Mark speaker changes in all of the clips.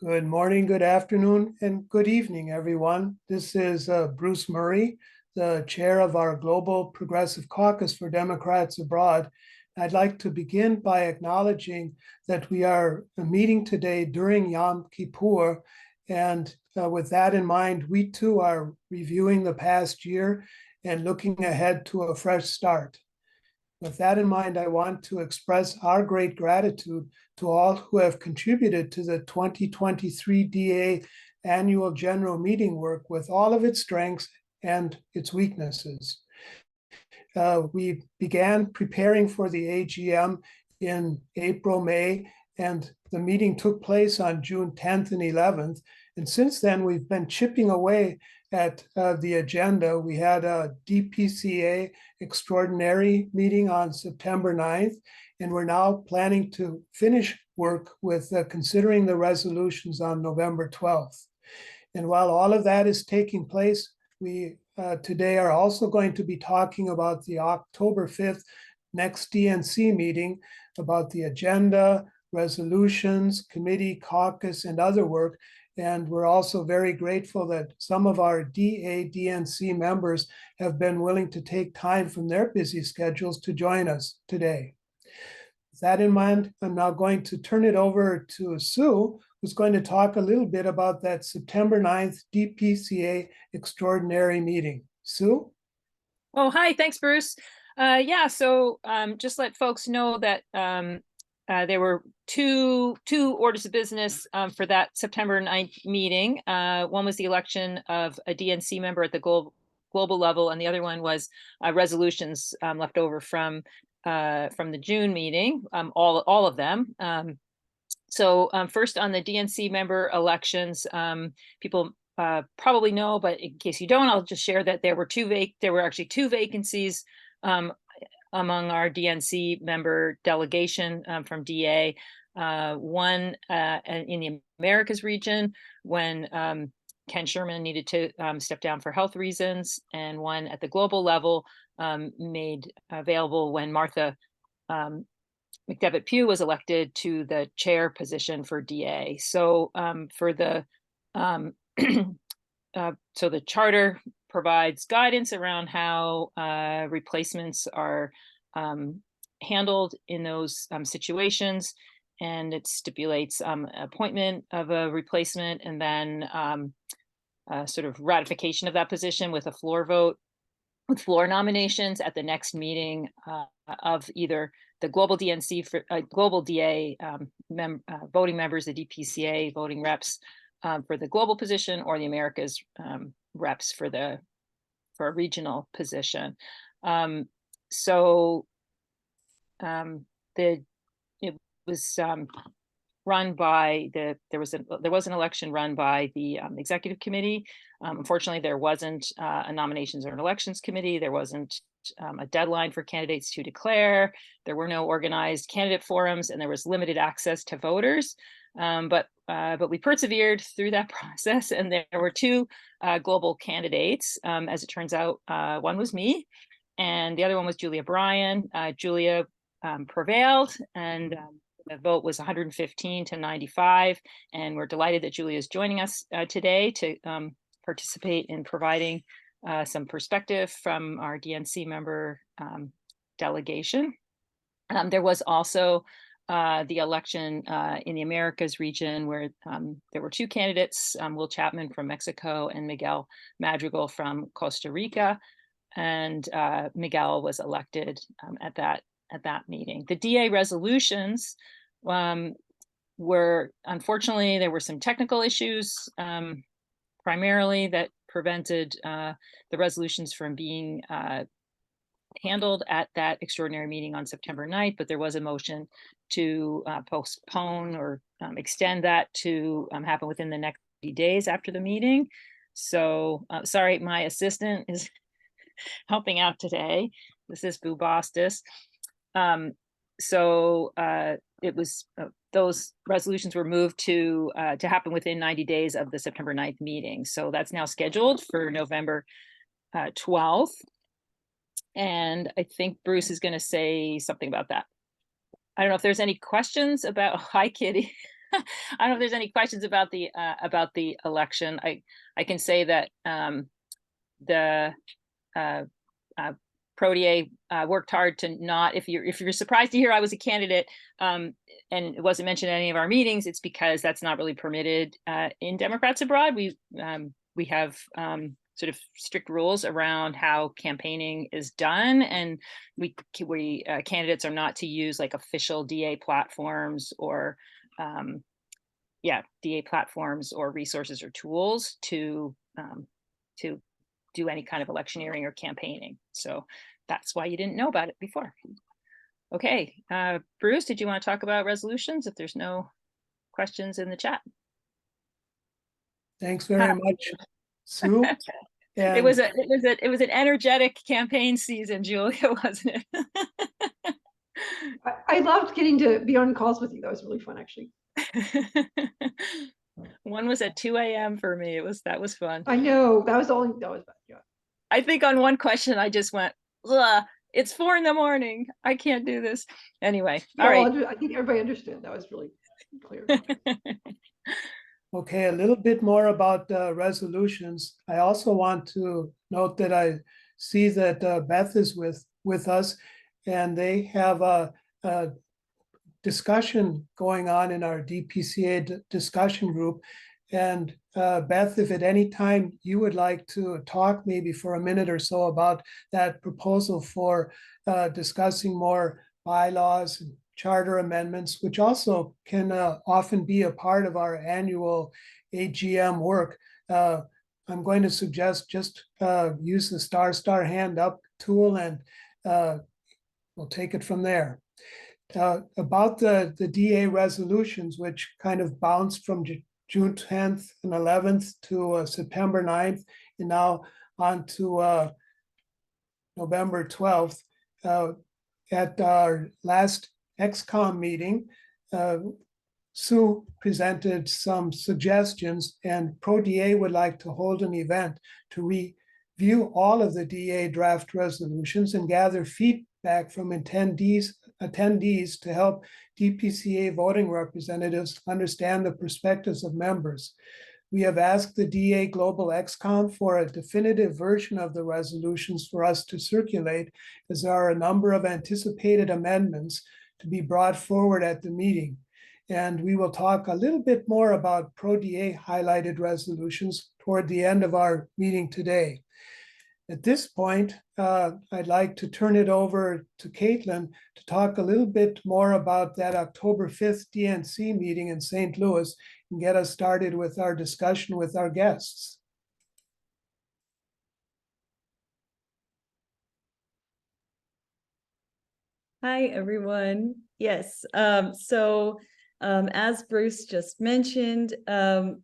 Speaker 1: Good morning, good afternoon, and good evening, everyone. This is Bruce Murray, the chair of our Global Progressive Caucus for Democrats Abroad. I'd like to begin by acknowledging that we are meeting today during Yom Kippur. And with that in mind, we too are reviewing the past year and looking ahead to a fresh start. With that in mind, I want to express our great gratitude to all who have contributed to the 2023 DA Annual General Meeting work with all of its strengths and its weaknesses. We began preparing for the AGM in April, May, and the meeting took place on June 10th and 11th. And since then, we've been chipping away at the agenda. We had a DPCA Extraordinary Meeting on September 9th, and we're now planning to finish work with considering the resolutions on November 12th. And while all of that is taking place, we today are also going to be talking about the October 5th next DNC meeting, about the agenda, resolutions, committee, caucus, and other work. And we're also very grateful that some of our DNC members have been willing to take time from their busy schedules to join us today. With that in mind, I'm now going to turn it over to Sue, who's going to talk a little bit about that September 9th DPCA Extraordinary Meeting. Sue?
Speaker 2: Oh, hi, thanks, Bruce. So just let folks know that there were two orders of business for that September 9th meeting. One was the election of a DNC member at the global level, and the other one was resolutions left over from the June meeting, all of them. First on the DNC member elections, people probably know, but in case you don't, I'll just share that there were actually two vacancies among our DNC member delegation from DA, one in the Americas region when Ken Sherman needed to step down for health reasons, and one at the global level made available when Martha McDevitt Pugh was elected to the chair position for DA. So the charter provides guidance around how replacements are handled in those situations, and it stipulates appointment of a replacement and then sort of ratification of that position with a floor vote, with floor nominations at the next meeting of either the global DNC global DA voting members, the DPCA voting reps for the global position, or the Americas reps for a regional position. It was run by there was an election run by the executive committee. Unfortunately, there wasn't a nominations or an elections committee. There wasn't a deadline for candidates to declare. There were no organized candidate forums, and there was limited access to voters. But we persevered through that process, and there were two global candidates. As it turns out, one was me, and the other one was Julia Bryan. Julia prevailed, and the vote was 115 to 95, and we're delighted that Julia is joining us today to participate in providing some perspective from our DNC member delegation. There was also the election in the Americas region where there were two candidates, Will Chapman from Mexico and Miguel Madrigal from Costa Rica, and Miguel was elected at that meeting. The DA resolutions were, unfortunately, there were some technical issues primarily that prevented the resolutions from being handled at that extraordinary meeting on September 9th, but there was a motion to postpone or extend that to happen within the next 30 days after the meeting. So sorry, my assistant is helping out today. This is Boo Bostis. It was those resolutions were moved to happen within 90 days of the September 9th meeting. So that's now scheduled for November 12th. And I think Bruce is going to say something about that. I don't know if there's any questions about, hi, Kitty. I don't know if there's any questions about the election. I can say that the proDA worked hard to not, if you're surprised to hear I was a candidate and it wasn't mentioned at any of our meetings, it's because that's not really permitted in Democrats Abroad. We have sort of strict rules around how campaigning is done, and we candidates are not to use like official DA platforms or DA platforms or resources or tools to do any kind of electioneering or campaigning. So that's why you didn't know about it before. Okay, Bruce, did you want to talk about resolutions if there's no questions in the chat?
Speaker 1: Thanks very much, Sue.
Speaker 2: It was an energetic campaign season, Julia, wasn't it?
Speaker 3: I loved getting to be on calls with you. That was really fun, actually.
Speaker 2: One was at 2 a.m. for me. That was fun.
Speaker 3: I know that was bad. Yeah.
Speaker 2: I think on one question I just went, ugh, it's 4 a.m. I can't do this. Anyway, all right.
Speaker 3: I think everybody understood. That was really clear.
Speaker 1: Okay, a little bit more about resolutions. I also want to note that I see that Beth is with us, and they have a discussion going on in our DPCA discussion group. And Beth, if at any time you would like to talk maybe for a minute or so about that proposal for discussing more bylaws and charter amendments, which also can often be a part of our annual AGM work, I'm going to suggest just use the star hand up tool, and we'll take it from there. About the DA resolutions, which kind of bounced from June 10th and 11th to September 9th, and now on to November 12th. At our last XCOM meeting, Sue presented some suggestions, and proDA would like to hold an event to review all of the DA draft resolutions and gather feedback from attendees to help DPCA voting representatives understand the perspectives of members. We have asked the DA Global XCOM for a definitive version of the resolutions for us to circulate, as there are a number of anticipated amendments to be brought forward at the meeting. And we will talk a little bit more about proDA highlighted resolutions toward the end of our meeting today. At this point, I'd like to turn it over to Caitlin to talk a little bit more about that October 5th DNC meeting in St. Louis and get us started with our discussion with our guests.
Speaker 4: Hi, everyone. Yes, as Bruce just mentioned, the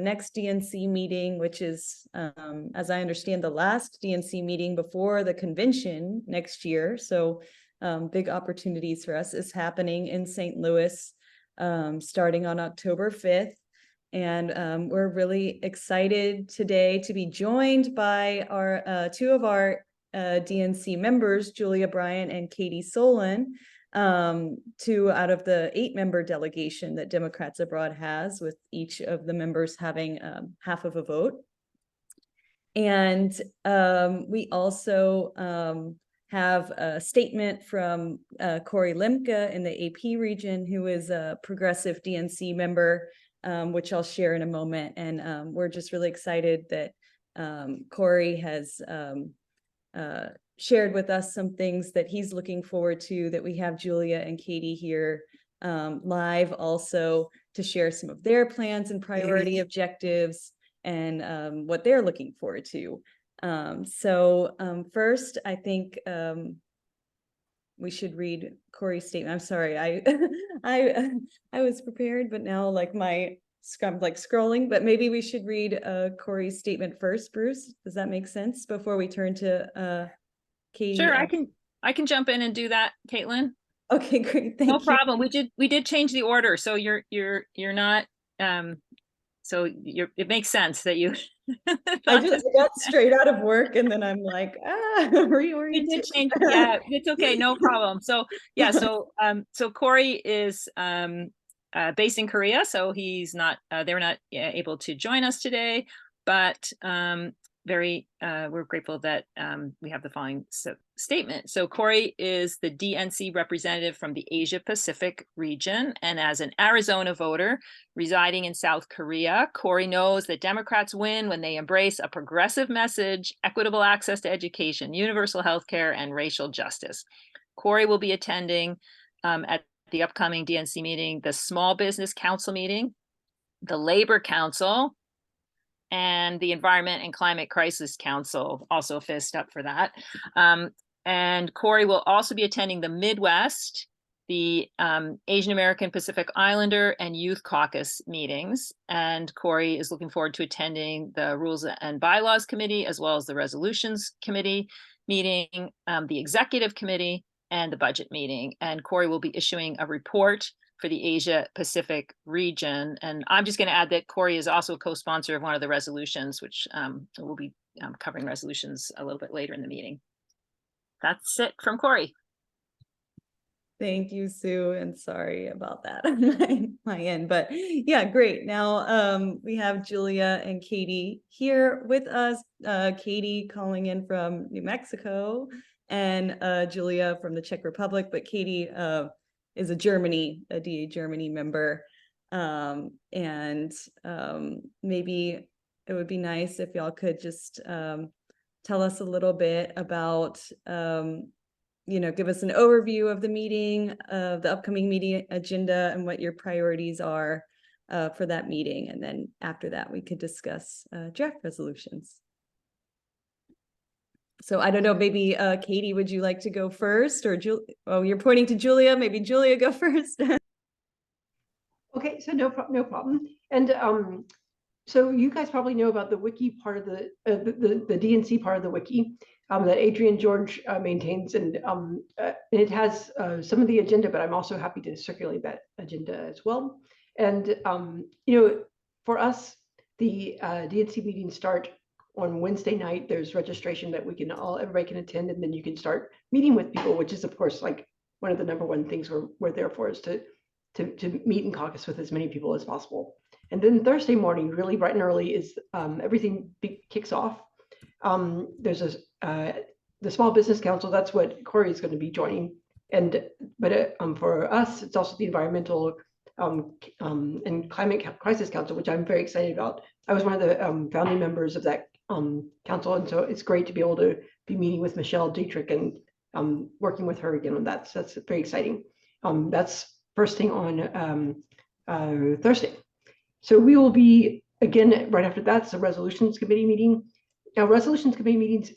Speaker 4: next DNC meeting, which is, as I understand, the last DNC meeting before the convention next year. So big opportunities for us, is happening in St. Louis, starting on October 5th. And we're really excited today to be joined by our two of our DNC members, Julia Bryan and Katie Solon, 2 out of the 8-member delegation that Democrats Abroad has, with each of the members having half of a vote. And we also have a statement from Cory Lemke in the AP region, who is a progressive DNC member, which I'll share in a moment. And we're just really excited that Cory has shared with us some things that he's looking forward to, that we have Julia and Katie here live also to share some of their plans and priority objectives and what they're looking forward to. First, I think we should read Cory's statement. I'm sorry, I was prepared, but now I'm scrolling, but maybe we should read Cory's statement first, Bruce. Does that make sense before we turn to Katie?
Speaker 2: Sure, I can jump in and do that, Caitlin.
Speaker 4: Okay, great. Thank you.
Speaker 2: No problem. We did change the order, so you're not it makes sense that you
Speaker 4: I got straight out of work and then I'm like, reoriented.
Speaker 2: We did change. Yeah, it's okay, no problem. So yeah, so Cory is based in Korea, so he's not, they're not able to join us today, but we're grateful that we have the following statement. So Cory is the DNC representative from the Asia Pacific region, and as an Arizona voter residing in South Korea, Cory knows that Democrats win when they embrace a progressive message, equitable access to education, universal health care, and racial justice. Cory will be attending at the upcoming DNC meeting, the Small Business Council meeting, the Labor Council, and the Environment and Climate Crisis Council, also fist up for that. And Cory will also be attending the Midwest, the Asian American Pacific Islander and Youth Caucus meetings. And Cory is looking forward to attending the Rules and Bylaws Committee, as well as the Resolutions Committee meeting, the Executive Committee, and the Budget meeting. And Cory will be issuing a report for the Asia Pacific region. And I'm just going to add that Cory is also a co-sponsor of one of the resolutions, which we'll be covering resolutions a little bit later in the meeting. That's it from Cory.
Speaker 4: Thank you, Sue, and sorry about that on my end, but yeah, great. Now we have Julia and Katie here with us. Katie calling in from New Mexico, and Julia from the Czech Republic, but Katie is a DA Germany member. Maybe it would be nice if y'all could just tell us a little bit about, give us an overview of the meeting, of the upcoming meeting agenda, and what your priorities are for that meeting. And then after that, we could discuss draft resolutions. So I don't know, maybe Katie, would you like to go first, or oh, you're pointing to Julia, maybe Julia go first.
Speaker 3: Okay, so no problem. And so you guys probably know about the wiki part of the DNC part of the wiki that Adrian George maintains, and it has some of the agenda, but I'm also happy to circulate that agenda as well. And for us, the DNC meetings start on Wednesday night. There's registration that everybody can attend, and then you can start meeting with people, which is of course like one of the #1 things we're there for, is to meet and caucus with as many people as possible. And then Thursday morning, really bright and early, is everything kicks off. There's the Small Business Council. That's what Cory is going to be joining. But for us, it's also the Environmental and Climate Crisis Council, which I'm very excited about. I was one of the founding members of that council, and so it's great to be able to be meeting with Michelle Dietrich and working with her again on that. So that's very exciting. That's first thing on Thursday. So we will be, again, right after that, it's a Resolutions Committee meeting. Now, Resolutions Committee meetings,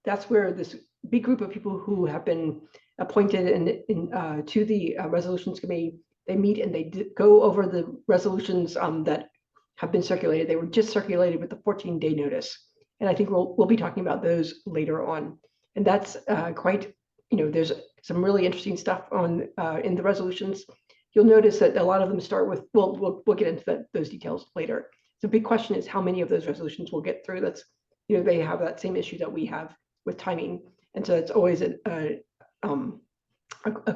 Speaker 3: that's where this big group of people who have been appointed to the Resolutions Committee, they meet and they go over the resolutions that have been circulated. They were just circulated with the 14-day notice. And I think we'll be talking about those later on. And that's quite, there's some really interesting stuff in the resolutions. You'll notice that a lot of them start with, we'll get into those details later. The big question is how many of those resolutions we'll get through. That's, they have that same issue that we have with timing. And so it's always a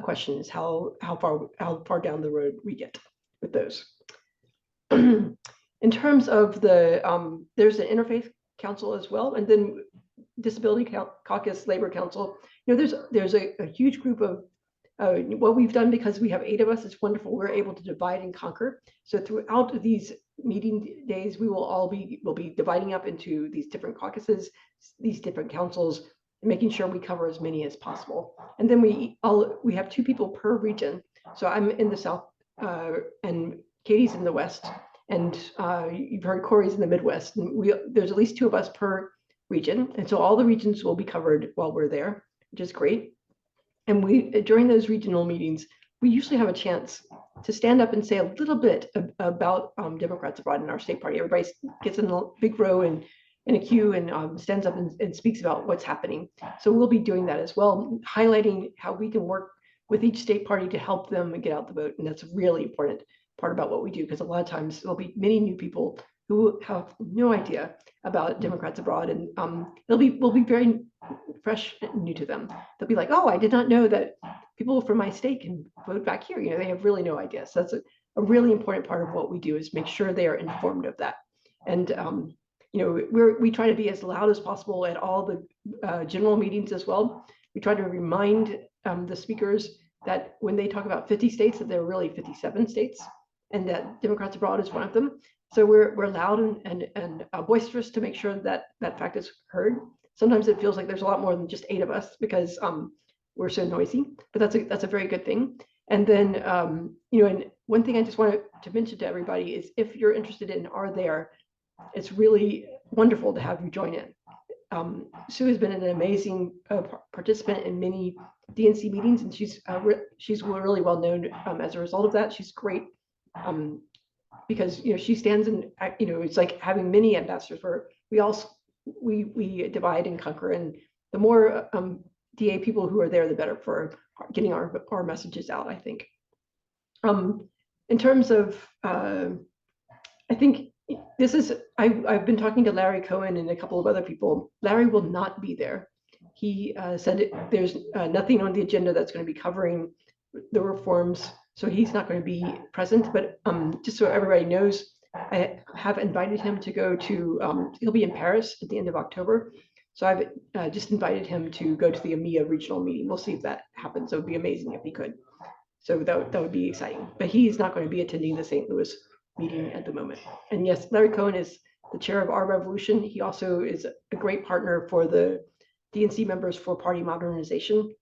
Speaker 3: question is how far down the road we get with those. In terms of the, there's an Interfaith Council as well, and then Disability Caucus, Labor Council. There's a huge group of what we've done, because we have 8 of us. It's wonderful. We're able to divide and conquer. So throughout these meeting days, we'll be dividing up into these different caucuses, these different councils, making sure we cover as many as possible. And then we have 2 people per region. So I'm in the South and Katie's in the West, and you've heard Cory's in the Midwest. And there's at least 2 of us per region. And so all the regions will be covered while we're there, which is great. And during those regional meetings, we usually have a chance to stand up and say a little bit about Democrats abroad in our state party. Everybody gets in a big row and in a queue and stands up and speaks about what's happening. So we'll be doing that as well, highlighting how we can work with each state party to help them get out the vote. And that's a really important part about what we do, because a lot of times there'll be many new people who have no idea about Democrats abroad, and we'll be very fresh and new to them. They'll be like, oh, I did not know that people from my state can vote back here. They have really no idea. So a really important part of what we do is make sure they are informed of that. And you know, we try to be as loud as possible at all the general meetings as well. We try to remind the speakers that when they talk about 50 states, that there are really 57 states, and that Democrats Abroad is one of them. So we're loud and boisterous to make sure that that fact is heard. Sometimes it feels like there's a lot more than just 8 of us because we're so noisy, but that's a very good thing. And then you know, and one thing I just wanted to mention to everybody is if you're interested in are there, it's really wonderful to have you join in. Sue has been an amazing participant in many DNC meetings, and she's really well known as a result of that. She's great because, you know, she stands in, you know, it's like having many ambassadors where we divide and conquer, and the more DA people who are there, the better for getting our messages out, I think. In terms of, I think this is, I've been talking to Larry Cohen and a couple of other people. Larry will not be there. He said there's nothing on the agenda that's going to be covering the reforms, so he's not going to be present. But just so everybody knows, I have invited him to go to, he'll be in Paris at the end of October. So I've just invited him to go to the EMEA regional meeting. We'll see if that happens. It would be amazing if he could. So that would be exciting. But he's not going to be attending the St. Louis meeting at the moment. And yes, Larry Cohen is the chair of Our Revolution. He also is a great partner for the DNC members for party modernization.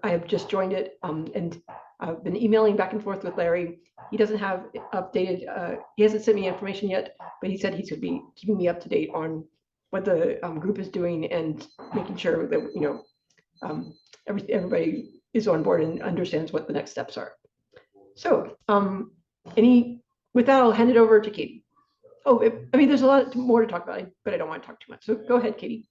Speaker 3: I have just joined it, and I've been emailing back and forth with Larry. He doesn't have updated, he hasn't sent me information yet, but he said he's going to be keeping me up to date on what the group is doing and making sure that, you know, everybody is on board and understands what the next steps are. So with that, I'll hand it over to Katie. Oh, I mean, there's a lot more to talk about, but I don't want to talk too much. So go ahead, Katie.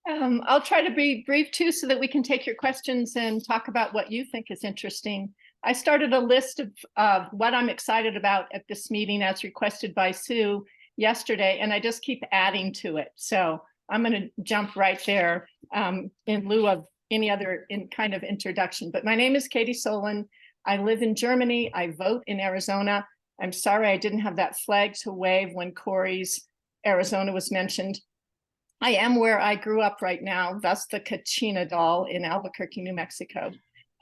Speaker 5: I'll try to be brief too, so that we can take your questions and talk about what you think is interesting. I started a list of what I'm excited about at this meeting as requested by Sue yesterday, and I just keep adding to it. So I'm going to jump right there in lieu of any other kind of introduction. But my name is Katie Solon. I live in Germany. I vote in Arizona. I'm sorry I didn't have that flag to wave when Cory's Arizona was mentioned. I am where I grew up right now, thus the Kachina doll in Albuquerque, New Mexico.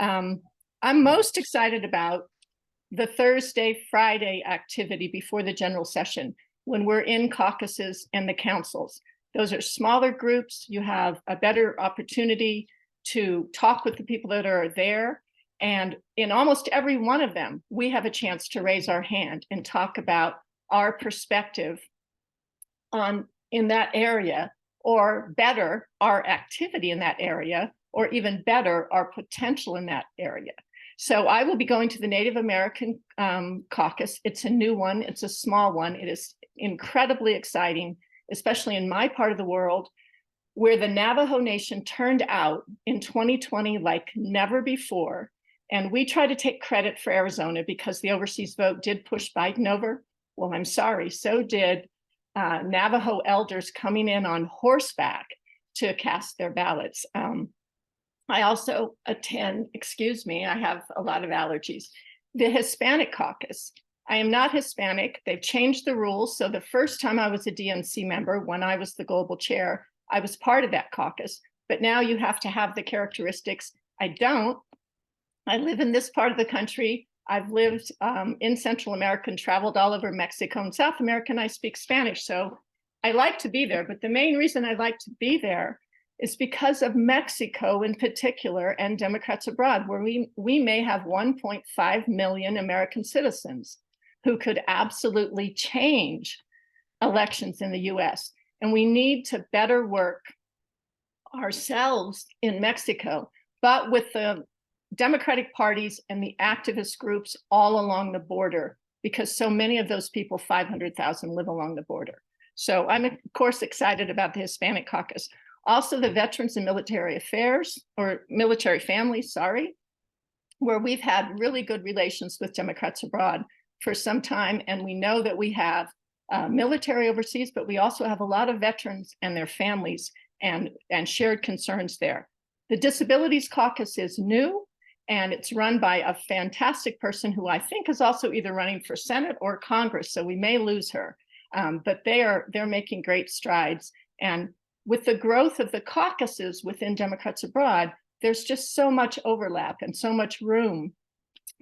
Speaker 5: I'm most excited about the Thursday, Friday activity before the general session, when we're in caucuses and the councils. Those are smaller groups. You have a better opportunity to talk with the people that are there. And in almost every one of them, we have a chance to raise our hand and talk about our perspective in that area, or better, our activity in that area, or even better, our potential in that area. So I will be going to the Native American caucus. It's a new one. It's a small one. It is incredibly exciting, especially in my part of the world, where the Navajo Nation turned out in 2020 like never before. And we try to take credit for Arizona because the overseas vote did push Biden over. Well, I'm sorry, so did Navajo elders coming in on horseback to cast their ballots. I also attend, excuse me, I have a lot of allergies, the Hispanic caucus. I am not Hispanic. They've changed the rules. So the first time I was a DNC member, when I was the global chair, I was part of that caucus. But now you have to have the characteristics. I don't. I live in this part of the country. I've lived in Central America and traveled all over Mexico and South America, and I speak Spanish. So I like to be there. But the main reason I like to be there is because of Mexico in particular and Democrats abroad, where we may have 1.5 million American citizens who could absolutely change elections in the US. And we need to better work ourselves in Mexico, but with the Democratic parties and the activist groups all along the border, because so many of those people, 500,000, live along the border. So I'm, of course, excited about the Hispanic caucus. Also, the Veterans and Military Affairs, or Military Families, sorry, where we've had really good relations with Democrats abroad for some time. And we know that we have military overseas, but we also have a lot of veterans and their families and shared concerns there. The Disabilities Caucus is new. and it's run by a fantastic person who I think is also either running for Senate or Congress, so we may lose her. But they're making great strides. And with the growth of the caucuses within Democrats Abroad, there's just so much overlap and so much room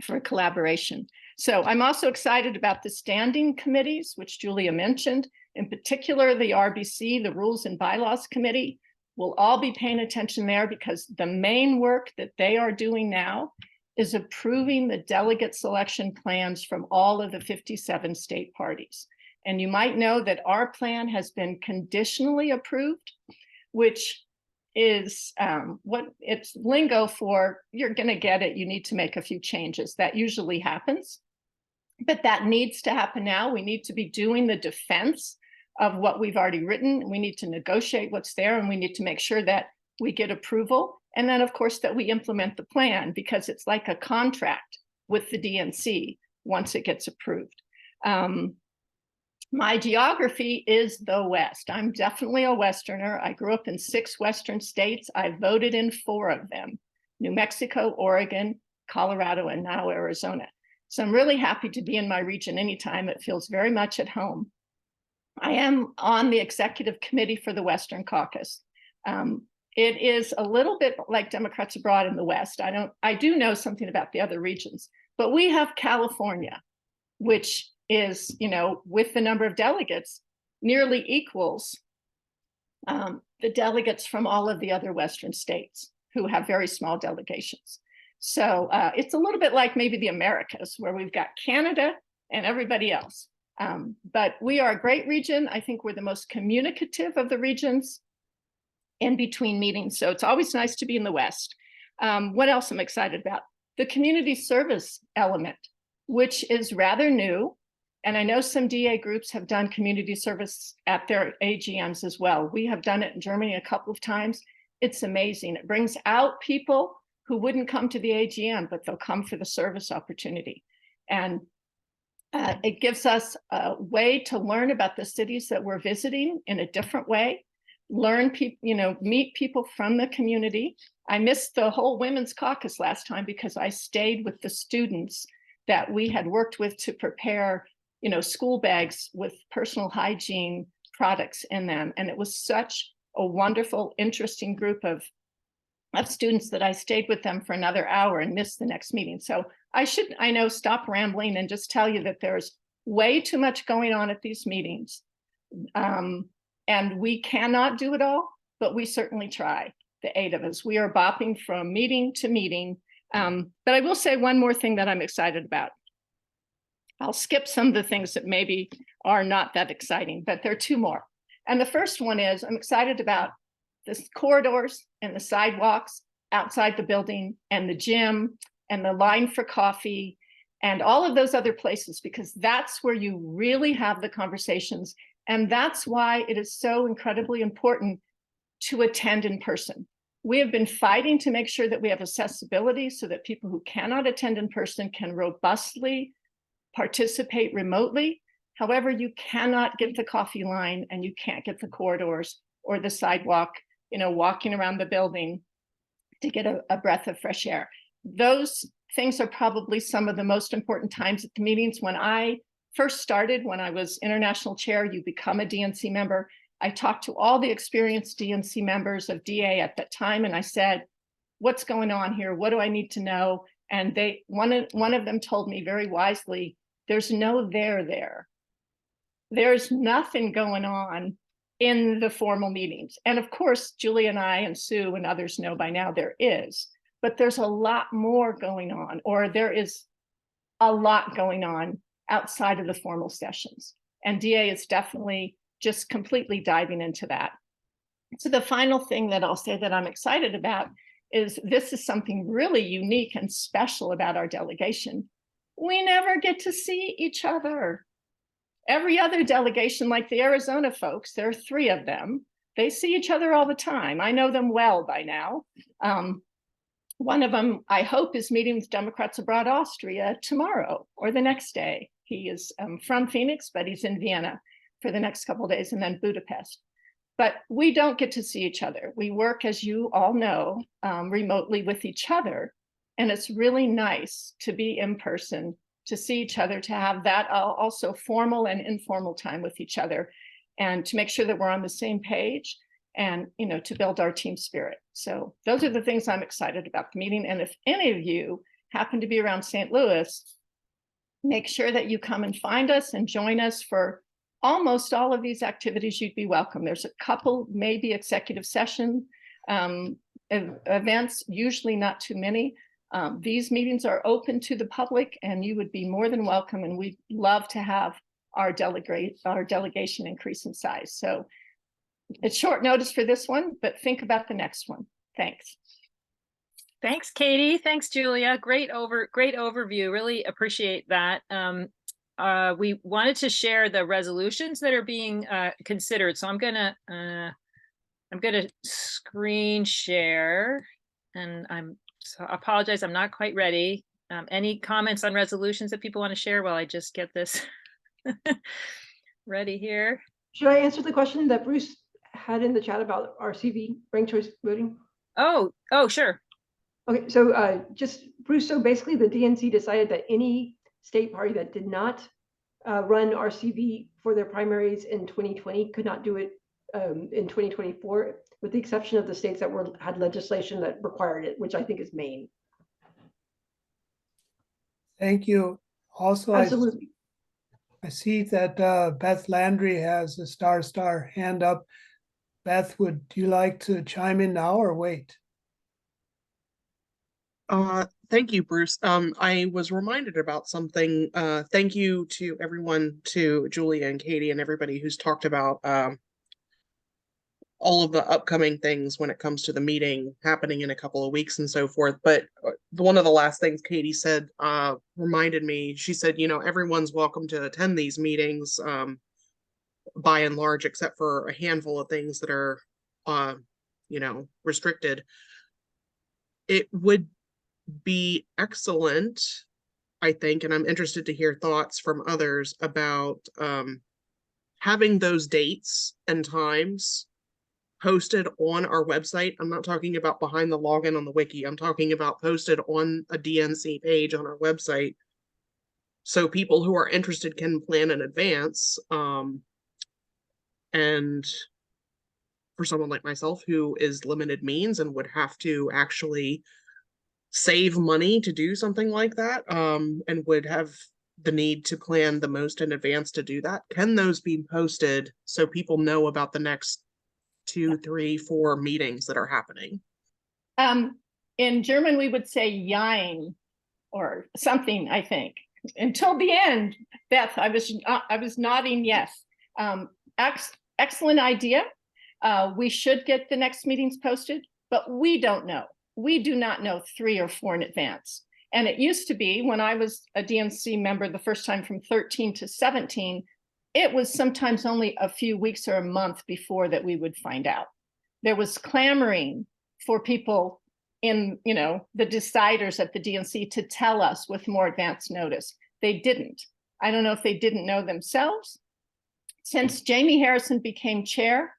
Speaker 5: for collaboration. So I'm also excited about the standing committees, which Julia mentioned, in particular, the RBC, the Rules and Bylaws Committee. We'll all be paying attention there because the main work that they are doing now is approving the delegate selection plans from all of the 57 state parties. And you might know that our plan has been conditionally approved, which is what it's lingo for, you're going to get it, you need to make a few changes. That usually happens, but that needs to happen now. We need to be doing the defense of what we've already written. We need to negotiate what's there, and we need to make sure that we get approval. And then, of course, that we implement the plan, because it's like a contract with the DNC once it gets approved. My geography is the West. I'm definitely a Westerner. I grew up in 6 Western states. I voted in 4 of them: New Mexico, Oregon, Colorado, and now Arizona. So I'm really happy to be in my region anytime. It feels very much at home. I am on the executive committee for the Western Caucus. It is a little bit like Democrats Abroad in the West. I do know something about the other regions, but we have California, which is, with the number of delegates, nearly equals the delegates from all of the other Western states who have very small delegations. So it's a little bit like maybe the Americas, where we've got Canada and everybody else. But we are a great region. I think we're the most communicative of the regions in between meetings. So it's always nice to be in the West. What else I'm excited about? The community service element, which is rather new. And I know some DA groups have done community service at their AGMs as well. We have done it in Germany a couple of times. It's amazing. It brings out people who wouldn't come to the AGM, but they'll come for the service opportunity. And it gives us a way to learn about the cities that we're visiting in a different way, meet people from the community. I missed the whole Women's Caucus last time because I stayed with the students that we had worked with to prepare school bags with personal hygiene products in them. And it was such a wonderful, interesting group of students that I stayed with them for another hour and missed the next meeting. So stop rambling and just tell you that there's way too much going on at these meetings. And we cannot do it all, but we certainly try, the 8 of us. We are bopping from meeting to meeting. But I will say one more thing that I'm excited about. I'll skip some of the things that maybe are not that exciting, but there are 2 more. And the first one is I'm excited about the corridors and the sidewalks outside the building and the gym and the line for coffee and all of those other places, because that's where you really have the conversations. And that's why it is so incredibly important to attend in person. We have been fighting to make sure that we have accessibility so that people who cannot attend in person can robustly participate remotely. However, you cannot get the coffee line and you can't get the corridors or the sidewalk, walking around the building to get a breath of fresh air. Those things are probably some of the most important times at the meetings. When I first started, when I was international chair, you become a DNC member. I talked to all the experienced DNC members of DA at that time, and I said, what's going on here? What do I need to know? And one of them told me very wisely, there's no there. There's nothing going on in the formal meetings. And of course, Julie and I and Sue and others know by now there is, but there's a lot more going on, or there is a lot going on outside of the formal sessions. And DA is definitely just completely diving into that. So the final thing that I'll say that I'm excited about is this is something really unique and special about our delegation. We never get to see each other. Every other delegation, like the Arizona folks, there are 3 of them. They see each other all the time. I know them well by now. One of them, I hope, is meeting with Democrats Abroad Austria tomorrow or the next day. He is from Phoenix, but he's in Vienna for the next couple of days, and then Budapest. But we don't get to see each other. We work, as you all know, remotely with each other. And it's really nice to be in person, to see each other, to have that also formal and informal time with each other, and to make sure that we're on the same page, and, you know, to build our team spirit. So those are the things I'm excited about the meeting. And if any of you happen to be around St. Louis, make sure that you come and find us and join us for almost all of these activities. You'd be welcome. There's a couple, maybe executive session events, usually not too many. These meetings are open to the public, and you would be more than welcome. And we'd love to have our delegation increase in size. So it's short notice for this one, but think about the next one. Thanks.
Speaker 2: Thanks, Katie. Thanks, Julia. Great overview. Really appreciate that. We wanted to share the resolutions that are being considered. So I'm gonna screen share, and I apologize, I'm not quite ready. Any comments on resolutions that people want to share while I just get this ready here?
Speaker 3: Should I answer the question that Bruce had in the chat about RCV, ranked choice voting?
Speaker 2: Oh, sure.
Speaker 3: Okay, so just Bruce, so basically the DNC decided that any state party that did not run RCV for their primaries in 2020 could not do it in 2024, with the exception of the states that had legislation that required it, which I think is Maine.
Speaker 1: Thank you. Also,
Speaker 3: Absolutely.
Speaker 1: I see that Beth Landry has a star hand up. Beth, would you like to chime in now or wait?
Speaker 6: Thank you, Bruce. I was reminded about something. Thank you to everyone, to Julia and Katie and everybody who's talked about all of the upcoming things when it comes to the meeting happening in a couple of weeks and so forth. But one of the last things Katie said reminded me. She said, you know, everyone's welcome to attend these meetings by and large, except for a handful of things that are, you know, restricted. It would be excellent, I think, and I'm interested to hear thoughts from others about having those dates and times posted on our website. I'm not talking about behind the login on the wiki. I'm talking about posted on a DNC page on our website, so people who are interested can plan in advance. And for someone like myself who is limited means and would have to actually save money to do something like that, and would have the need to plan the most in advance to do that, can those be posted so people know about the next 2, 3, 4 meetings that are happening?
Speaker 5: In German, we would say "Jein" or something, I think. Until the end, Beth, I was nodding yes. Excellent idea. We should get the next meetings posted, but we don't know. We do not know 3 or 4 in advance. And it used to be, when I was a DNC member the first time from 13 to 17, it was sometimes only a few weeks or a month before that we would find out. There was clamoring for people in, you know, the deciders at the DNC to tell us with more advance notice. They didn't. I don't know if they didn't know themselves. Since Jamie Harrison became chair,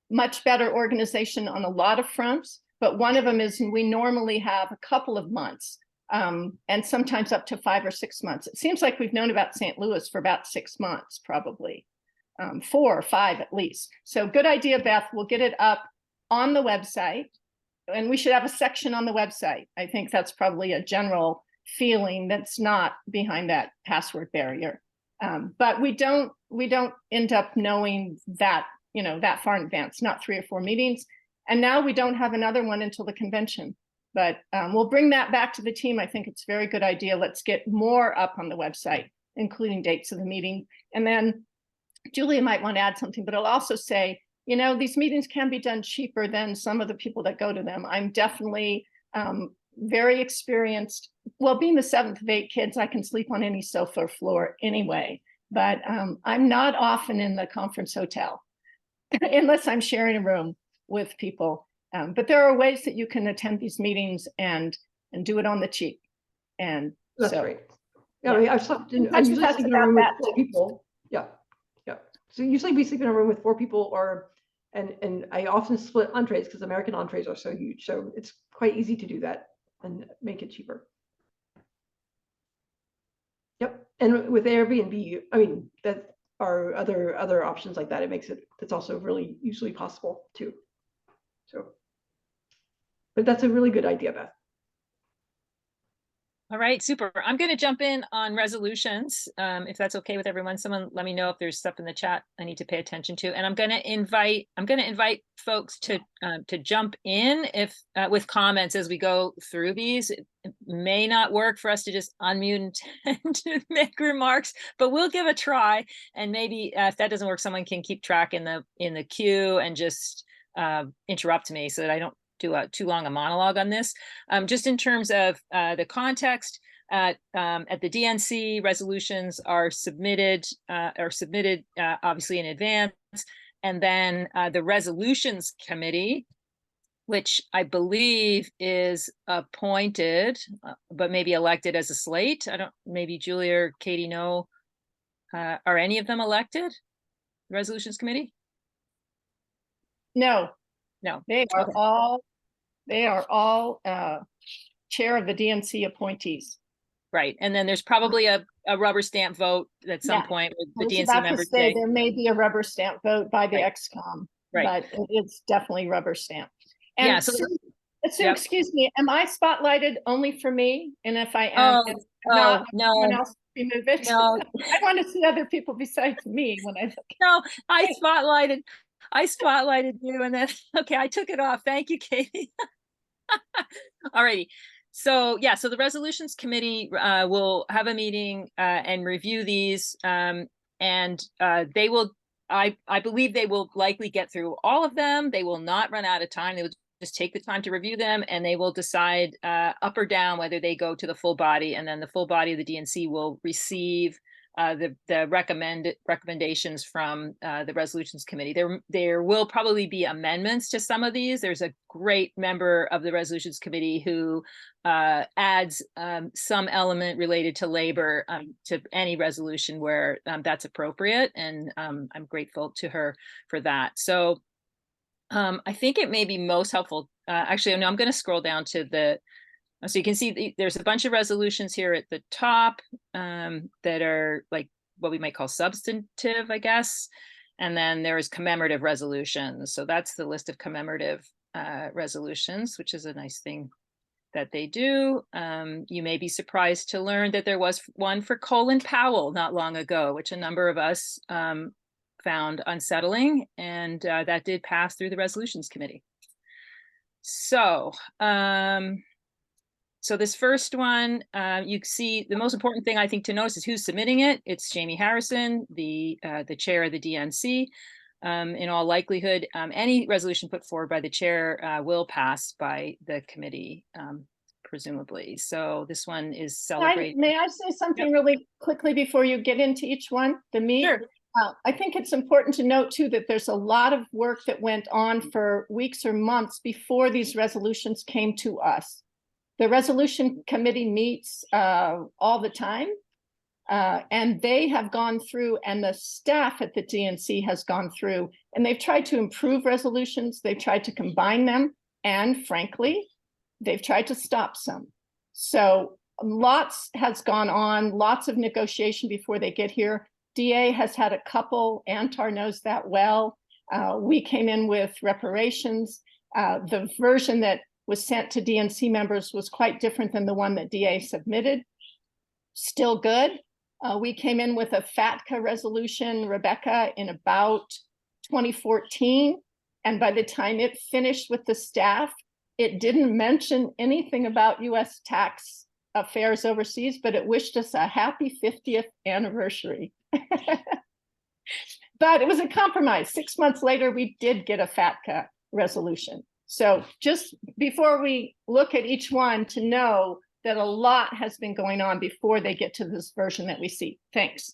Speaker 5: much better organization on a lot of fronts, but one of them is we normally have a couple of months, and sometimes up to 5 or 6 months. It seems like we've known about St. Louis for about 6 months, probably 4 or 5 at least. So good idea, Beth. We'll get it up on the website, and we should have a section on the website. I think that's probably a general feeling that's not behind that password barrier. But we don't end up knowing that, you know, that far in advance, not 3 or 4 meetings. And now we don't have another one until the convention, but we'll bring that back to the team. I think it's a very good idea. Let's get more up on the website, including dates of the meeting. And then Julia might want to add something, but I'll also say, you know, these meetings can be done cheaper than some of the people that go to them. I'm definitely very experienced. Well, being the 7th of 8 kids, I can sleep on any sofa or floor anyway, but I'm not often in the conference hotel unless I'm sharing a room with people. But there are ways that you can attend these meetings and do it on the cheap. And
Speaker 3: that's
Speaker 5: so,
Speaker 3: right. Yeah, I mean, I've slept in, I usually sleep in a room with 4 people. Yeah. So usually we sleep in a room with 4 people, and I often split entrees because American entrees are so huge. So it's quite easy to do that. and make it cheaper. Yep, and with Airbnb, I mean, that are other options like that. It makes it, that's also really usually possible too. So, but that's a really good idea, Beth.
Speaker 2: All right, super. I'm going to jump in on resolutions, if that's okay with everyone. Someone let me know if there's stuff in the chat I need to pay attention to. And I'm going to invite folks to jump in if with comments as we go through these. It may not work for us to just unmute and to make remarks, but we'll give a try. And maybe if that doesn't work, someone can keep track in the queue and just interrupt me so that I don't do too long a monologue on this. Just in terms of the context, at the DNC, resolutions are submitted obviously in advance, and then the resolutions committee, which I believe is appointed, but maybe elected as a slate. I don't, maybe Julia or Katie know, are any of them elected? The resolutions committee?
Speaker 5: No,
Speaker 2: No.
Speaker 5: they are
Speaker 2: Okay.
Speaker 5: all chair of the DNC appointees.
Speaker 2: Right, and then there's probably a rubber stamp vote at some
Speaker 5: Yeah.
Speaker 2: point with
Speaker 5: I
Speaker 2: the
Speaker 5: was
Speaker 2: DNC
Speaker 5: about to
Speaker 2: members
Speaker 5: say
Speaker 2: saying,
Speaker 5: there may be a rubber stamp vote by the
Speaker 2: Right.
Speaker 5: XCOM,
Speaker 2: Right.
Speaker 5: but it's definitely rubber stamp. And
Speaker 2: Yeah, so
Speaker 5: Sue,
Speaker 2: yep.
Speaker 5: excuse me, am I spotlighted only for me? And if I am, if not,
Speaker 2: no,
Speaker 5: someone else remove it.
Speaker 2: no,
Speaker 5: I want to see other people besides me when I look.
Speaker 2: no, I spotlighted you, and then, okay, I took it off. Thank you, Katie. Alrighty. So yeah, so the resolutions committee will have a meeting and review these, and they will, I believe they will likely get through all of them. They will not run out of time. They will just take the time to review them, and they will decide up or down whether they go to the full body, and then the full body of the DNC will receive the recommendations from the resolutions committee. There will probably be amendments to some of these. There's a great member of the resolutions committee who adds some element related to labor to any resolution where that's appropriate, and I'm grateful to her for that. So I think it may be most helpful. Actually, no, I'm going to scroll down to so you can see there's a bunch of resolutions here at the top that are like what we might call substantive, I guess. And then there is commemorative resolutions. So that's the list of commemorative resolutions, which is a nice thing that they do. You may be surprised to learn that there was one for Colin Powell not long ago, which a number of us found unsettling, and that did pass through the resolutions committee. So so this first one, you see the most important thing I think to notice is who's submitting it. It's Jamie Harrison, the chair of the DNC. In all likelihood, any resolution put forward by the chair will pass by the committee, presumably. So this one is celebrating.
Speaker 5: May I say something really quickly before you get into each one?
Speaker 2: Sure.
Speaker 5: I think it's important to note too that there's a lot of work that went on for weeks or months before these resolutions came to us. The resolution committee meets all the time, and they have gone through, and the staff at the DNC has gone through, and they've tried to improve resolutions. They've tried to combine them, and frankly, they've tried to stop some. So lots has gone on, lots of negotiation before they get here. DA has had a couple. Antar knows that well. We came in with reparations. The version that was sent to DNC members was quite different than the one that DA submitted. Still good. We came in with a FATCA resolution, Rebecca, in about 2014. And by the time it finished with the staff, it didn't mention anything about US tax affairs overseas, but it wished us a happy 50th anniversary. But it was a compromise. 6 months later, we did get a FATCA resolution. So just before we look at each one, to know that a lot has been going on before they get to this version that we see. Thanks.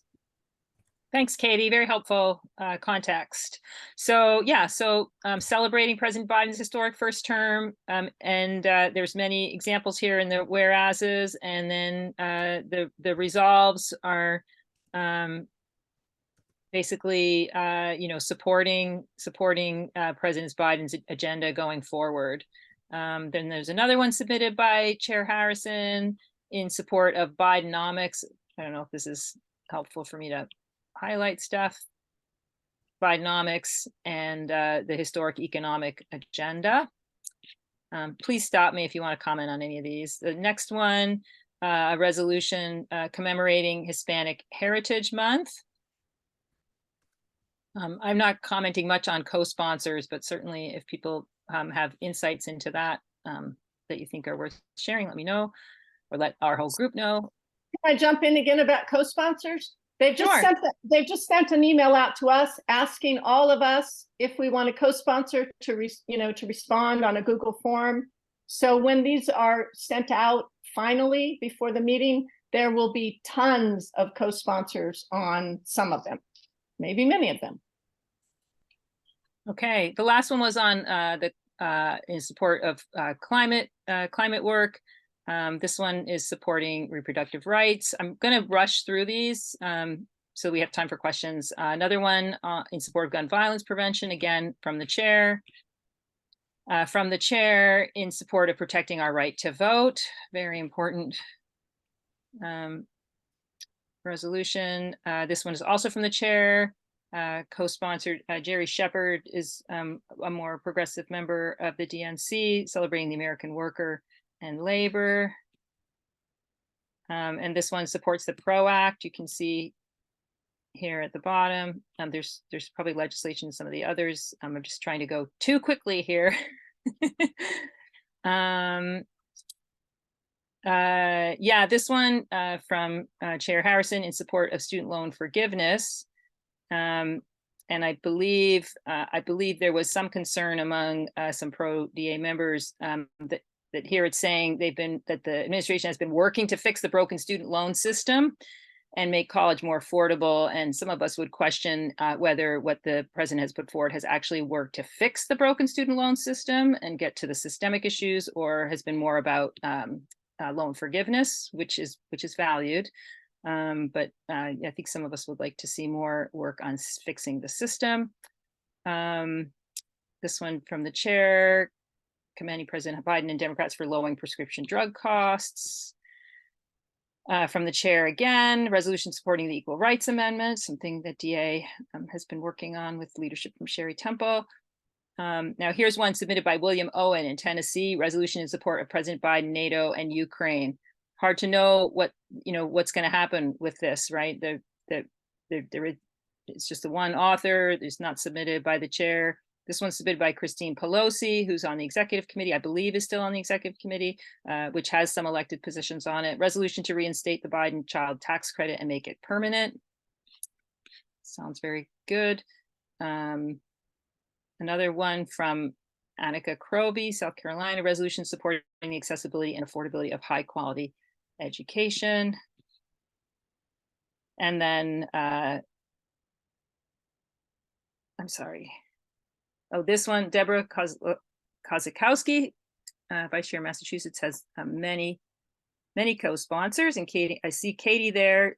Speaker 2: Thanks, Katie. Very helpful context. So yeah, so celebrating President Biden's historic first term, and there's many examples here in the whereases, and then the resolves are basically supporting President Biden's agenda going forward. Then there's another one submitted by Chair Harrison in support of Bidenomics. I don't know if this is helpful for me to highlight stuff. Bidenomics and the historic economic agenda. Please stop me if you want to comment on any of these. The next one, a resolution commemorating Hispanic Heritage Month. I'm not commenting much on co-sponsors, but certainly if people have insights into that that you think are worth sharing, let me know, or let our whole group know.
Speaker 5: Can I jump in again about co-sponsors? They've just
Speaker 2: Sure.
Speaker 5: sent an email out to us asking all of us if we want a co-sponsor to respond on a Google form. So when these are sent out finally before the meeting, there will be tons of co-sponsors on some of them, maybe many of them.
Speaker 2: Okay, the last one was on in support of climate work. This one is supporting reproductive rights. I'm going to rush through these so we have time for questions. Another one in support of gun violence prevention, again from the chair. From the chair in support of protecting our right to vote, very important resolution. This one is also from the chair. Co-sponsored, Jerry Shepard is a more progressive member of the DNC, celebrating the American worker and labor. And this one supports the PRO Act. You can see here at the bottom. There's probably legislation in some of the others. I'm just trying to go too quickly here. Yeah, this one from Chair Harrison in support of student loan forgiveness. And I believe there was some concern among some proDA members that here it's saying that the administration has been working to fix the broken student loan system and make college more affordable. And some of us would question whether what the president has put forward has actually worked to fix the broken student loan system and get to the systemic issues, or has been more about loan forgiveness, which is valued. But I think some of us would like to see more work on fixing the system. This one from the chair, commending President Biden and Democrats for lowering prescription drug costs. From the chair again, resolution supporting the Equal Rights Amendment, something that DA has been working on with leadership from Sherry Temple. Now here's one submitted by William Owen in Tennessee, resolution in support of President Biden, NATO, and Ukraine. Hard to know what's going to happen with this, right? It's just the one author. It's not submitted by the chair. This one's submitted by Christine Pelosi, who's on the executive committee, I believe is still on the executive committee, which has some elected positions on it. Resolution to reinstate the Biden child tax credit and make it permanent. Sounds very good. Another one from Annika Kroby, South Carolina, resolution supporting the accessibility and affordability of high quality education. And then, I'm sorry. Oh, this one, Deborah Kozakowski, Vice Chair Massachusetts, has many co-sponsors, and Katie, I see Katie there.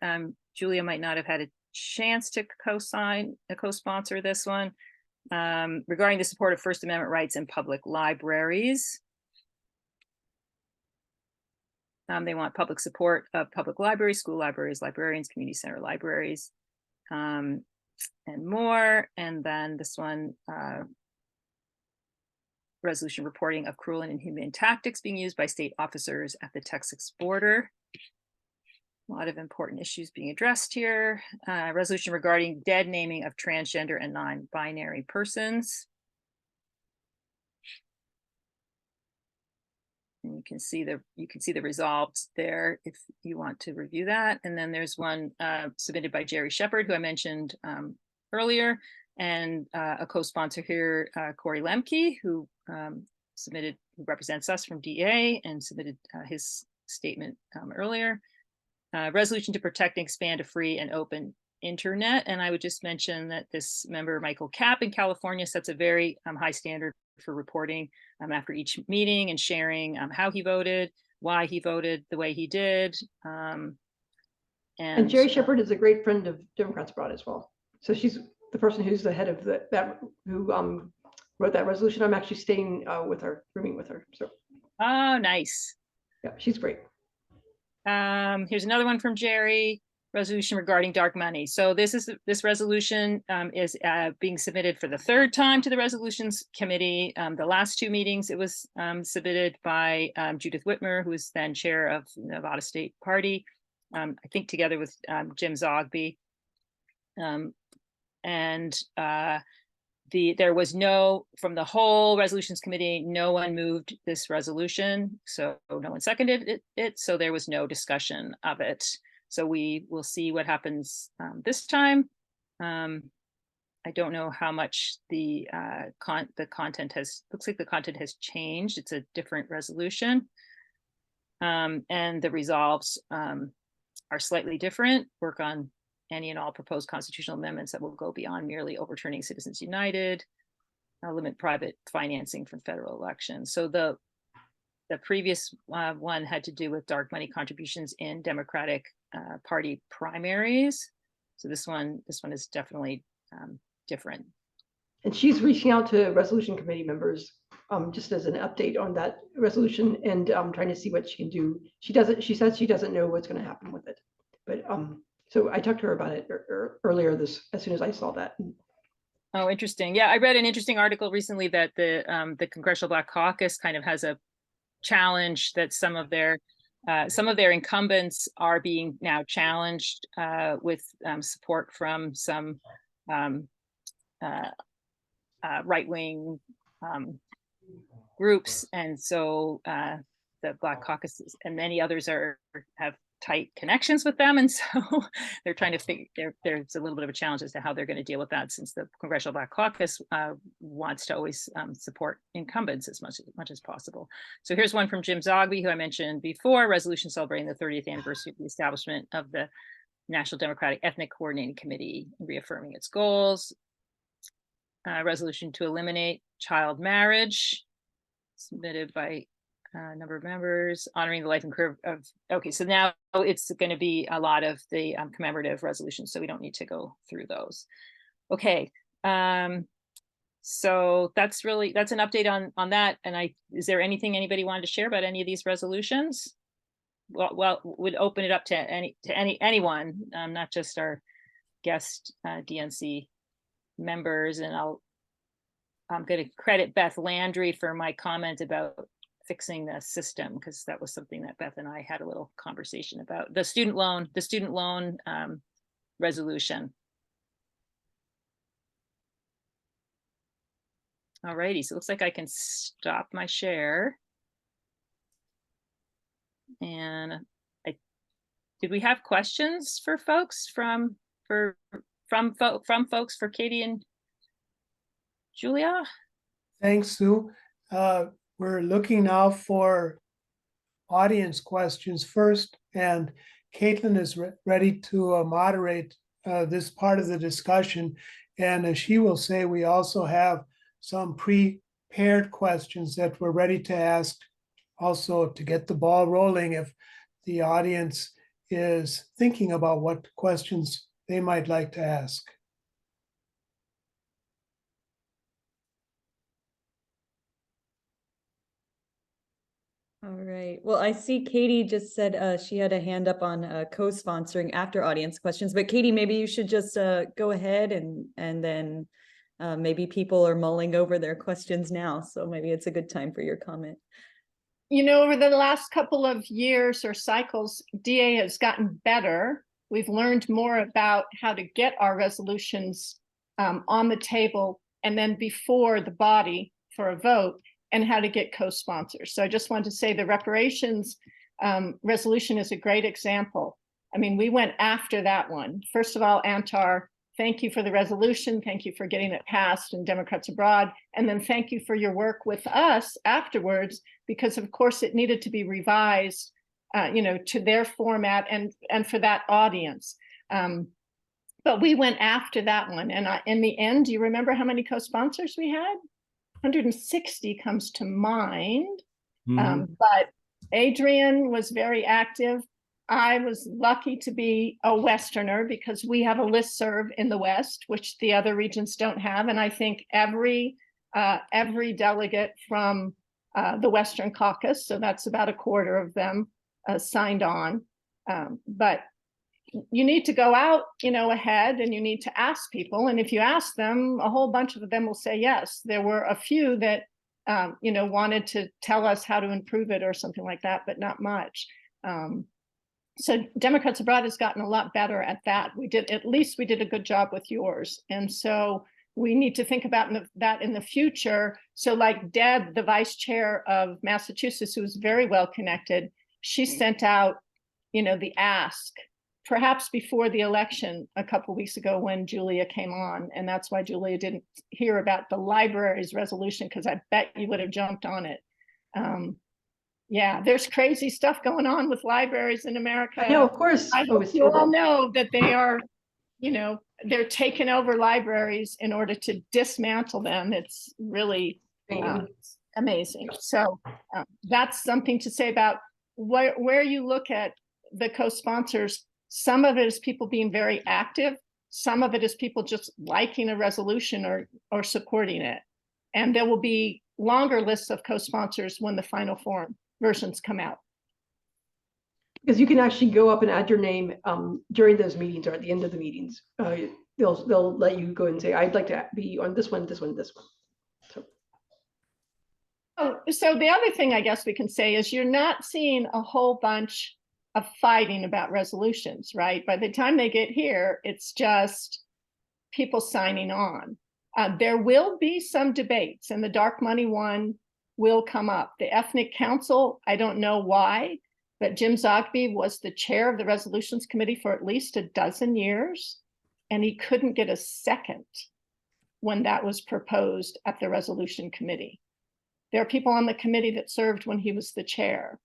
Speaker 2: Julia might not have had a chance to co-sponsor this one. Regarding the support of First Amendment rights in public libraries. They want public support of public libraries, school libraries, librarians, community center libraries, and more. And then this one, resolution reporting of cruel and inhumane tactics being used by state officers at the Texas border. A lot of important issues being addressed here. Resolution regarding dead naming of transgender and non-binary persons. And you can see the results there if you want to review that. And then there's one submitted by Jerry Shepard, who I mentioned earlier, and a co-sponsor here, Cory Lemke, who represents us from DA and submitted his statement earlier. Resolution to protect and expand a free and open internet. And I would just mention that this member, Michael Kapp in California, sets a very high standard for reporting after each meeting and sharing how he voted, why he voted the way he did. And
Speaker 3: Jerry Shepard is a great friend of Democrats Abroad as well. So she's the person who's the head of who wrote that resolution. I'm actually staying with her, rooming with her. So
Speaker 2: Oh, nice.
Speaker 3: yeah, she's great.
Speaker 2: Here's another one from Jerry. Resolution regarding dark money. So this resolution is being submitted for the third time to the Resolutions Committee. The last two meetings, it was submitted by Judith Whitmer, who was then chair of the Nevada State Party, I think together with Jim Zogby. There was no, from the whole Resolutions Committee, no one moved this resolution, so no one seconded it, so there was no discussion of it. So we will see what happens this time. I don't know how much the content looks like the content has changed. It's a different resolution. And the resolves are slightly different. Work on any and all proposed constitutional amendments that will go beyond merely overturning Citizens United, limit private financing from federal elections. So the previous one had to do with dark money contributions in Democratic Party primaries. So this one is definitely different.
Speaker 3: And she's reaching out to Resolution Committee members just as an update on that resolution and trying to see what she can do. She says she doesn't know what's going to happen with it, but so I talked to her about it earlier as soon as I saw that.
Speaker 2: Oh, interesting. Yeah, I read an interesting article recently that the Congressional Black Caucus kind of has a challenge that some of their incumbents are being now challenged with support from some right-wing groups, and so the Black Caucus and many others have tight connections with them, and so they're trying to figure. There's a little bit of a challenge as to how they're going to deal with that, since the Congressional Black Caucus wants to always support incumbents as much as possible. So here's one from Jim Zogby, who I mentioned before: resolution celebrating the 30th anniversary of the establishment of the National Democratic Ethnic Coordinating Committee, reaffirming its goals. Resolution to eliminate child marriage, submitted by a number of members, honoring the life and career of. Okay, so now it's going to be a lot of the commemorative resolutions, so we don't need to go through those. Okay, so that's an update on that. And is there anything anybody wanted to share about any of these resolutions? Well, would open it up to anyone, not just our guest DNC members. And I'm going to credit Beth Landry for my comment about fixing the system, because that was something that Beth and I had a little conversation about. The student loan resolution. All righty, so it looks like I can stop my share. And did we have questions for folks from folks for Katie and Julia?
Speaker 1: Thanks, Sue. We're looking now for audience questions first, and Caitlin is ready to moderate this part of the discussion. And as she will say, we also have some prepared questions that we're ready to ask, also to get the ball rolling if the audience is thinking about what questions they might like to ask.
Speaker 4: All right. Well, I see Katie just said she had a hand up on co-sponsoring after audience questions, but Katie, maybe you should just go ahead and then maybe people are mulling over their questions now. So maybe it's a good time for your comment.
Speaker 5: You know, over the last couple of years or cycles, DA has gotten better. We've learned more about how to get our resolutions on the table and then before the body for a vote, and how to get co-sponsors. So I just want to say the reparations resolution is a great example. I mean, we went after that one. First of all, Antar, thank you for the resolution. Thank you for getting it passed in Democrats Abroad. And then thank you for your work with us afterwards, because of course it needed to be revised, to their format and for that audience. But we went after that one. And in the end, do you remember how many co-sponsors we had? 160 comes to mind. But Adrian was very active. I was lucky to be a Westerner because we have a listserv in the West, which the other regions don't have. And I think every every delegate from the Western Caucus, so that's about a quarter of them signed on. But you need to go out, ahead, and you need to ask people. And if you ask them, a whole bunch of them will say yes. There were a few that, wanted to tell us how to improve it or something like that, but not much. So Democrats Abroad has gotten a lot better at that. At least we did a good job with yours. And so we need to think about that in the future. So like Deb, the vice chair of Massachusetts, who was very well connected, she sent out, the ask, perhaps before the election a couple of weeks ago when Julia came on. And that's why Julia didn't hear about the library's resolution, because I bet you would have jumped on it. Yeah, there's crazy stuff going on with libraries in America.
Speaker 3: I know, of course.
Speaker 5: I hope you all know that they are, they're taking over libraries in order to dismantle them. It's really amazing. So that's something to say about where you look at the co-sponsors. Some of it is people being very active. Some of it is people just liking a resolution or supporting it. And there will be longer lists of co-sponsors when the final form versions come out.
Speaker 3: Because you can actually go up and add your name during those meetings or at the end of the meetings. They'll let you go and say, I'd like to be on this one, this one, this one.
Speaker 5: So the other thing I guess we can say is you're not seeing a whole bunch of fighting about resolutions, right? By the time they get here, it's just people signing on. There will be some debates, and the dark money one will come up. The Ethnic Council, I don't know why, but Jim Zogby was the chair of the Resolutions Committee for at least a dozen years, and he couldn't get a second when that was proposed at the Resolution Committee. There are people on the committee that served when he was the chair,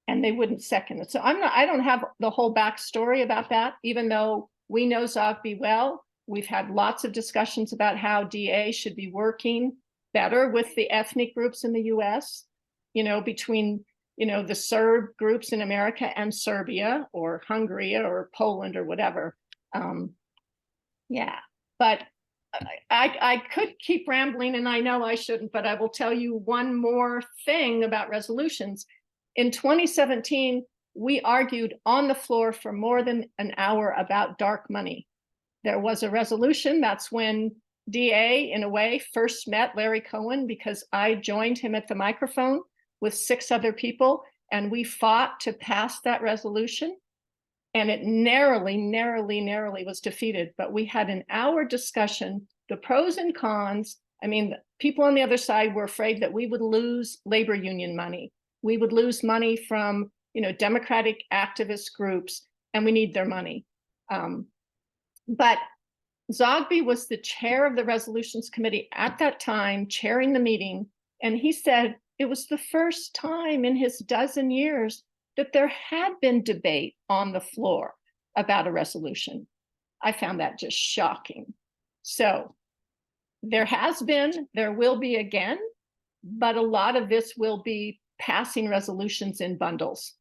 Speaker 5: and they wouldn't second it. So I don't have the whole backstory about that, even though we know Zogby well. We've had lots of discussions about how DA should be working better with the ethnic groups in the US, between, the Serb groups in America and Serbia or Hungary or Poland or whatever. Yeah, but I could keep rambling, and I know I shouldn't, but I will tell you one more thing about resolutions. In 2017, we argued on the floor for more than an hour about dark money. There was a resolution. That's when DA, in a way, first met Larry Cohen, because I joined him at the microphone with 6 other people, and we fought to pass that resolution. And it narrowly was defeated. But we had an hour discussion, the pros and cons. I mean, people on the other side were afraid that we would lose labor union money. We would lose money from, Democratic activist groups, and we need their money. But Zogby was the chair of the Resolutions Committee at that time, chairing the meeting, and he said it was the first time in his dozen years that there had been debate on the floor about a resolution. I found that just shocking. So there will be again, but a lot of this will be passing resolutions in bundles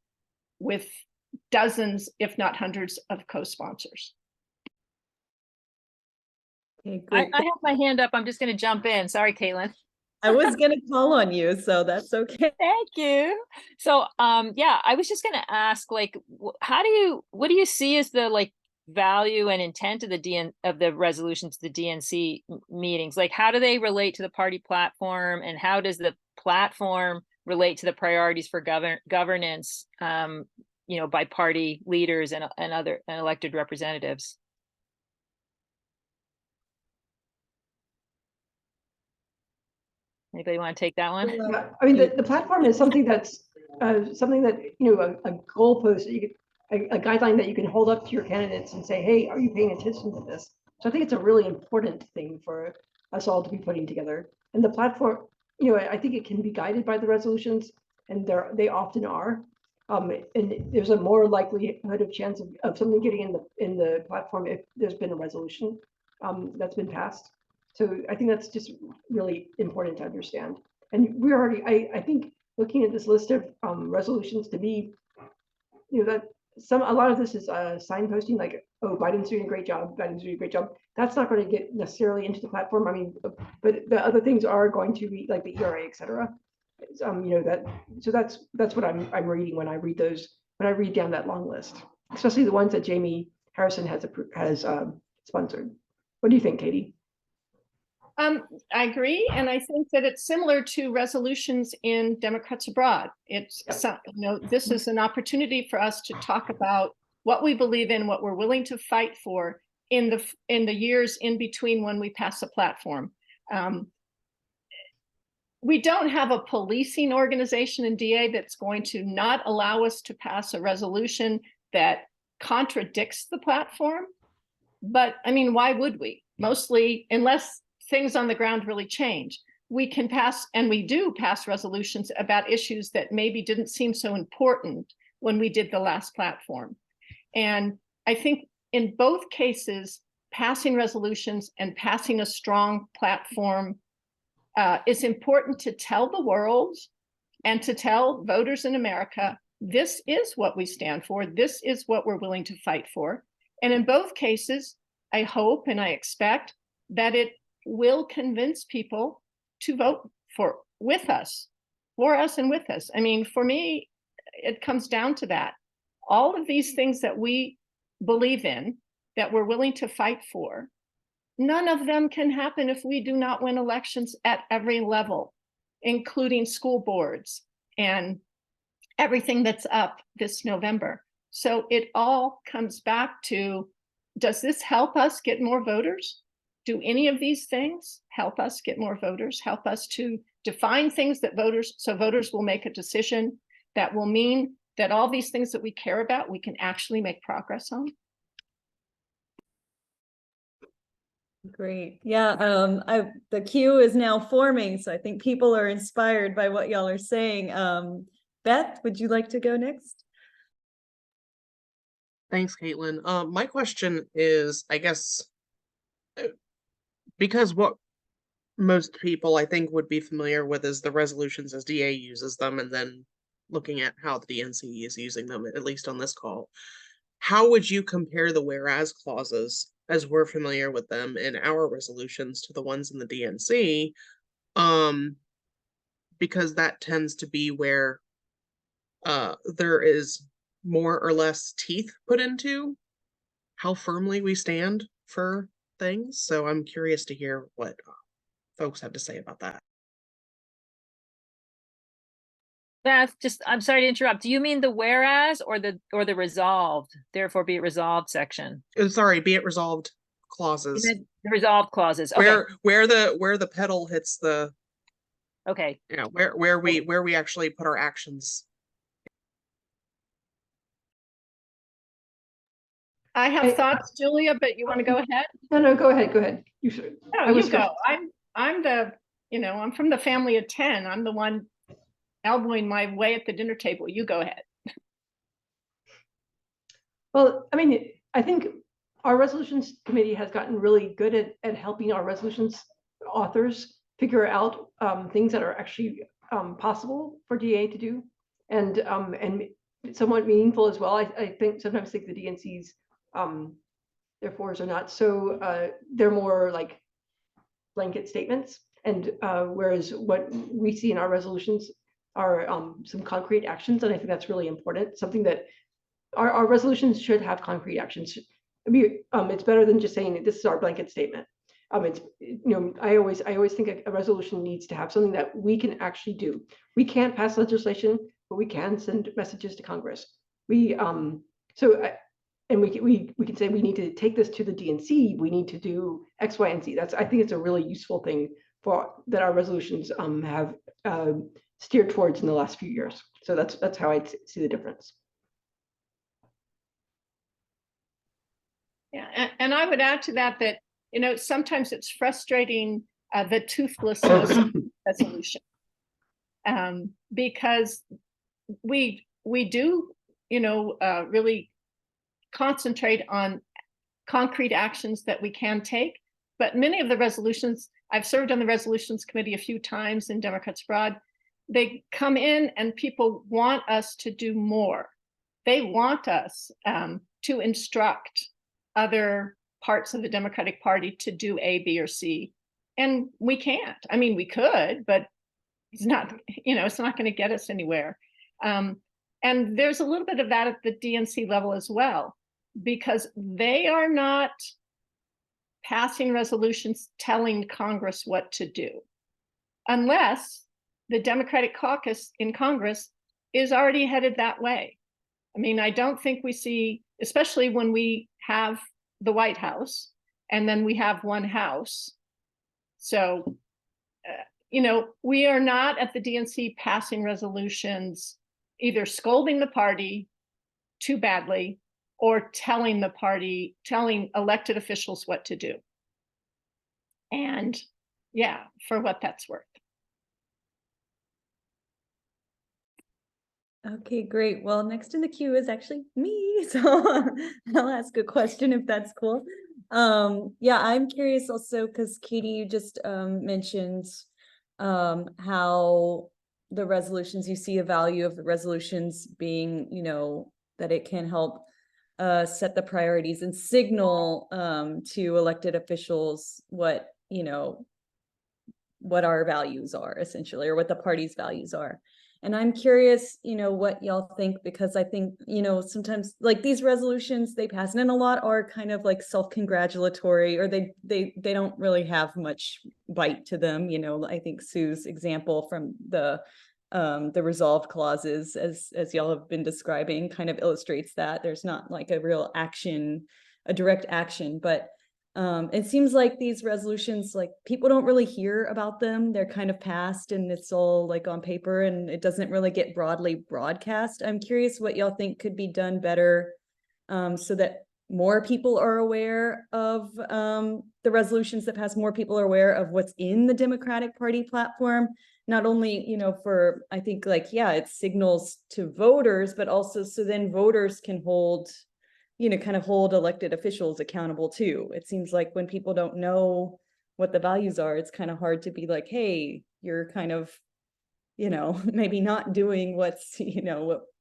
Speaker 5: with dozens, if not hundreds, of co-sponsors.
Speaker 4: Okay,
Speaker 2: I
Speaker 4: great.
Speaker 2: have my hand up. I'm just going to jump in. Sorry, Caitlin.
Speaker 4: I was gonna call on you, so that's okay.
Speaker 2: Thank you. So, yeah, I was just going to ask, like, what do you see as the value and intent of the resolutions to the DNC meetings? Like, how do they relate to the party platform, and how does the platform relate to the priorities for governance, by party leaders and elected representatives? Anybody want to take that one?
Speaker 3: Yeah, I mean, the platform is something that's something that, a goalpost, a guideline that you can hold up to your candidates and say, hey, are you paying attention to this? So I think it's a really important thing for us all to be putting together. And the platform, I think it can be guided by the resolutions, and they often are. And there's a more likelihood of chance of something getting in the platform if there's been a resolution that's been passed. So I think that's just really important to understand. And I think looking at this list of resolutions, to me, that a lot of this is signposting, like, oh, Biden's doing a great job, Biden's doing a great job. That's not going to get necessarily into the platform. I mean, but the other things are going to be like the ERA, et cetera. So that's what I'm reading when I read those, when I read down that long list, especially the ones that Jamie Harrison has sponsored. What do you think, Katie?
Speaker 5: I agree, and I think that it's similar to resolutions in Democrats Abroad. It's this is an opportunity for us to talk about what we believe in, what we're willing to fight for in the years in between when we pass a platform. We don't have a policing organization in DA that's going to not allow us to pass a resolution that contradicts the platform. But I mean, why would we? Mostly, unless things on the ground really change, we can pass, and we do pass resolutions about issues that maybe didn't seem so important when we did the last platform. And I think in both cases, passing resolutions and passing a strong platform is important to tell the world and to tell voters in America, this is what we stand for. This is what we're willing to fight for. And in both cases, I hope and I expect that it will convince people to vote with us, for us and with us. I mean, for me, it comes down to that. All of these things that we believe in, that we're willing to fight for, none of them can happen if we do not win elections at every level, including school boards and everything that's up this November. So it all comes back to, does this help us get more voters? Do any of these things help us get more voters, help us to define things that voters will make a decision that will mean that all these things that we care about, we can actually make progress on?
Speaker 4: Great. Yeah, the queue is now forming, so I think people are inspired by what y'all are saying. Beth, would you like to go next?
Speaker 6: Thanks, Caitlin. My question is, I guess, because what most people I think would be familiar with is the resolutions as DA uses them, and then looking at how the DNC is using them, at least on this call. How would you compare the whereas clauses, as we're familiar with them in our resolutions, to the ones in the DNC? Because that tends to be where there is more or less teeth put into how firmly we stand for things. So I'm curious to hear what folks have to say about that.
Speaker 2: Beth, I'm sorry to interrupt. Do you mean the whereas or the resolved, therefore be it resolved section?
Speaker 6: Sorry, be it resolved clauses.
Speaker 2: The resolved clauses. Okay.
Speaker 6: Where the pedal hits the.
Speaker 2: Okay.
Speaker 6: Yeah, where we actually put our actions.
Speaker 5: I have thoughts, Julia, but you want to go ahead?
Speaker 3: No, go ahead. Go ahead. You should.
Speaker 5: No, you go. I'm from the family of 10. I'm the one elbowing my way at the dinner table. You go ahead.
Speaker 3: Well, I mean, I think our resolutions committee has gotten really good at helping our resolutions authors figure out things that are actually possible for DA to do, and somewhat meaningful as well. I sometimes think the DNC's therefores are not so, they're more like blanket statements, and whereas what we see in our resolutions are some concrete actions, and I think that's really important. Something that our resolutions should have concrete actions. It's better than just saying this is our blanket statement. It's, I always think a resolution needs to have something that we can actually do. We can't pass legislation, but we can send messages to Congress. We can say we need to take this to the DNC. We need to do X, Y, and Z. I think it's a really useful thing that our resolutions have steered towards in the last few years. So that's how I see the difference.
Speaker 5: Yeah, and I would add to that sometimes it's frustrating the toothlessness resolution, because we do really concentrate on concrete actions that we can take, but many of the resolutions, I've served on the resolutions committee a few times in Democrats Abroad, they come in and people want us to do more. they want us to instruct other parts of the Democratic Party to do A, B, or C. And we can't. I mean, we could, but it's not, it's not going to get us anywhere. And there's a little bit of that at the DNC level as well, because they are not passing resolutions telling Congress what to do, unless the Democratic caucus in Congress is already headed that way. I mean, I don't think we see, especially when we have the White House and then we have one house. So, we are not at the DNC passing resolutions, either scolding the party too badly or telling elected officials what to do. And yeah, for what that's worth.
Speaker 4: Okay, great. Well, next in the queue is actually me. So I'll ask a question if that's cool. Yeah, I'm curious also because Katie, you just mentioned how the resolutions, you see a value of the resolutions being, that it can help set the priorities and signal to elected officials what, what our values are essentially, or what the party's values are. And I'm curious, what y'all think, because I think, sometimes like these resolutions they pass, and then a lot are kind of like self-congratulatory, or they don't really have much bite to them. I think Sue's example from the resolve clauses, as y'all have been describing, kind of illustrates that there's not like a real action, a direct action, but it seems like these resolutions, like people don't really hear about them. They're kind of passed and it's all like on paper and it doesn't really get broadly broadcast. I'm curious what y'all think could be done better so that more people are aware of the resolutions that pass, more people are aware of what's in the Democratic Party platform. Not only, for, I think like, yeah, it signals to voters, but also so then voters can hold, kind of hold elected officials accountable too. It seems like when people don't know what the values are, it's kind of hard to be like, hey, you're kind of, maybe not doing what's,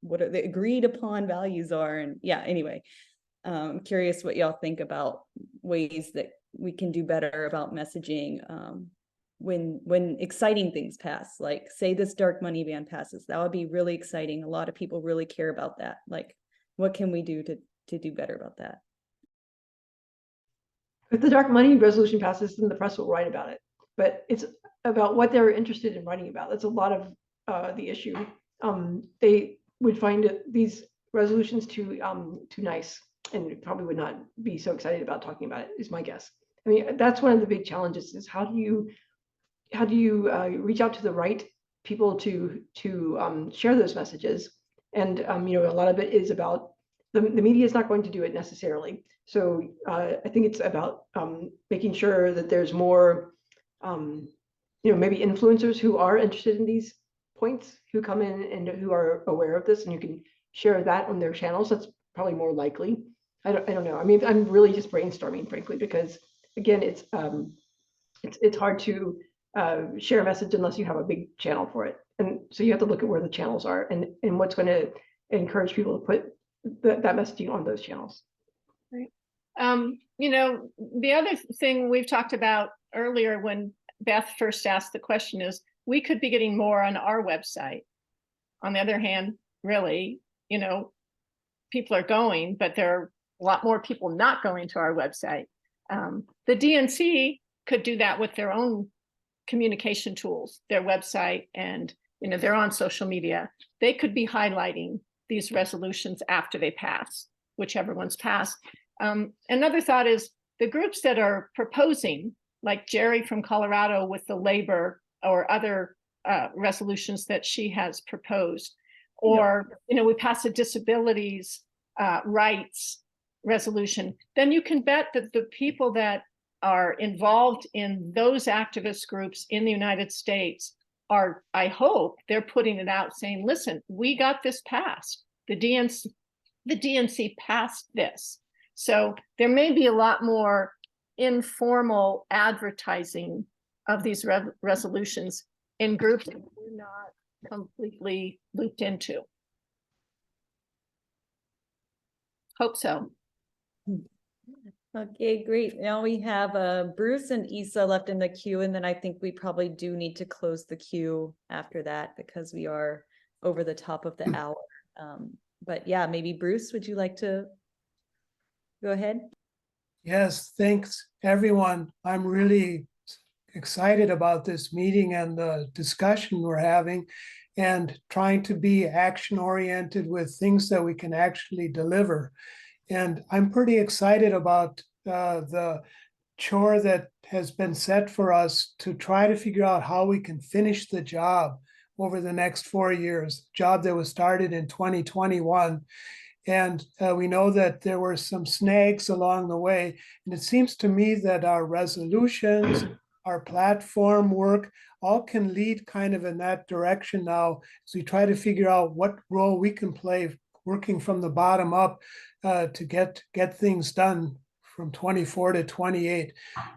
Speaker 4: what are the agreed upon values are. And yeah, anyway, I'm curious what y'all think about ways that we can do better about messaging when exciting things pass, like say this dark money ban passes. That would be really exciting. A lot of people really care about that. Like, what can we do to do better about that?
Speaker 3: If the dark money resolution passes, then the press will write about it. But it's about what they're interested in writing about. That's a lot of the issue. They would find these resolutions too nice, and probably would not be so excited about talking about it, is my guess. I mean, that's one of the big challenges: is how do you reach out to the right people to share those messages? And a lot of it is about the media is not going to do it necessarily. So I think it's about making sure that there's more, maybe influencers who are interested in these points, who come in and who are aware of this, and you can share that on their channels. That's probably more likely. I don't know. I mean, I'm really just brainstorming, frankly, because again, it's hard to share a message unless you have a big channel for it. And so you have to look at where the channels are and what's going to encourage people to put that messaging on those channels.
Speaker 5: Right. The other thing we've talked about earlier when Beth first asked the question is, we could be getting more on our website. On the other hand, really, people are going, but there are a lot more people not going to our website. The DNC could do that with their own communication tools, their website, and they're on social media. They could be highlighting these resolutions after they pass, whichever one's passed. Another thought is the groups that are proposing, like Jerry from Colorado with the labor or other resolutions that she has proposed, or we pass a disabilities rights resolution, then you can bet that the people that are involved in those activist groups in the United States are, I hope, they're putting it out saying, listen, we got this passed. The DNC passed this. So there may be a lot more informal advertising of these resolutions in groups that we're not completely looped into. Hope so.
Speaker 4: Okay, great. Now we have Bruce and Isa left in the queue, and then I think we probably do need to close the queue after that because we are over the top of the hour. But yeah, maybe Bruce, would you like to go ahead?
Speaker 1: Yes, thanks, everyone. I'm really excited about this meeting and the discussion we're having and trying to be action-oriented with things that we can actually deliver. And I'm pretty excited about the chore that has been set for us to try to figure out how we can finish the job over the next 4 years, job that was started in 2021. And we know that there were some snags along the way. And it seems to me that our resolutions, our platform work, all can lead kind of in that direction now as we try to figure out what role we can play working from the bottom up to get things done from 24 to 28.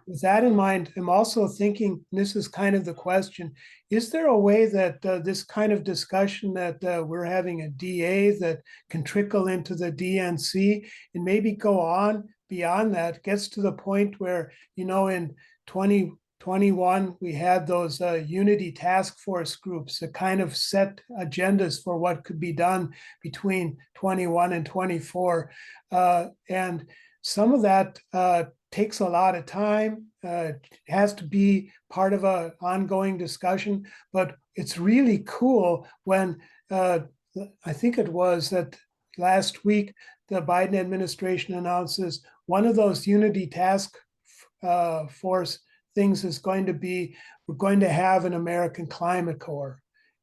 Speaker 1: With that in mind, I'm also thinking, and this is kind of the question, is there a way that this kind of discussion that we're having a DA that can trickle into the DNC and maybe go on beyond that, gets to the point where, you know, in 2021, we had those unity task force groups that kind of set agendas for what could be done between 21 and 24. And some of that takes a lot of time, has to be part of an ongoing discussion, but it's really cool when I think it was that last week, the Biden administration announces one of those unity task force things is going to be, we're going to have an American Climate Corps.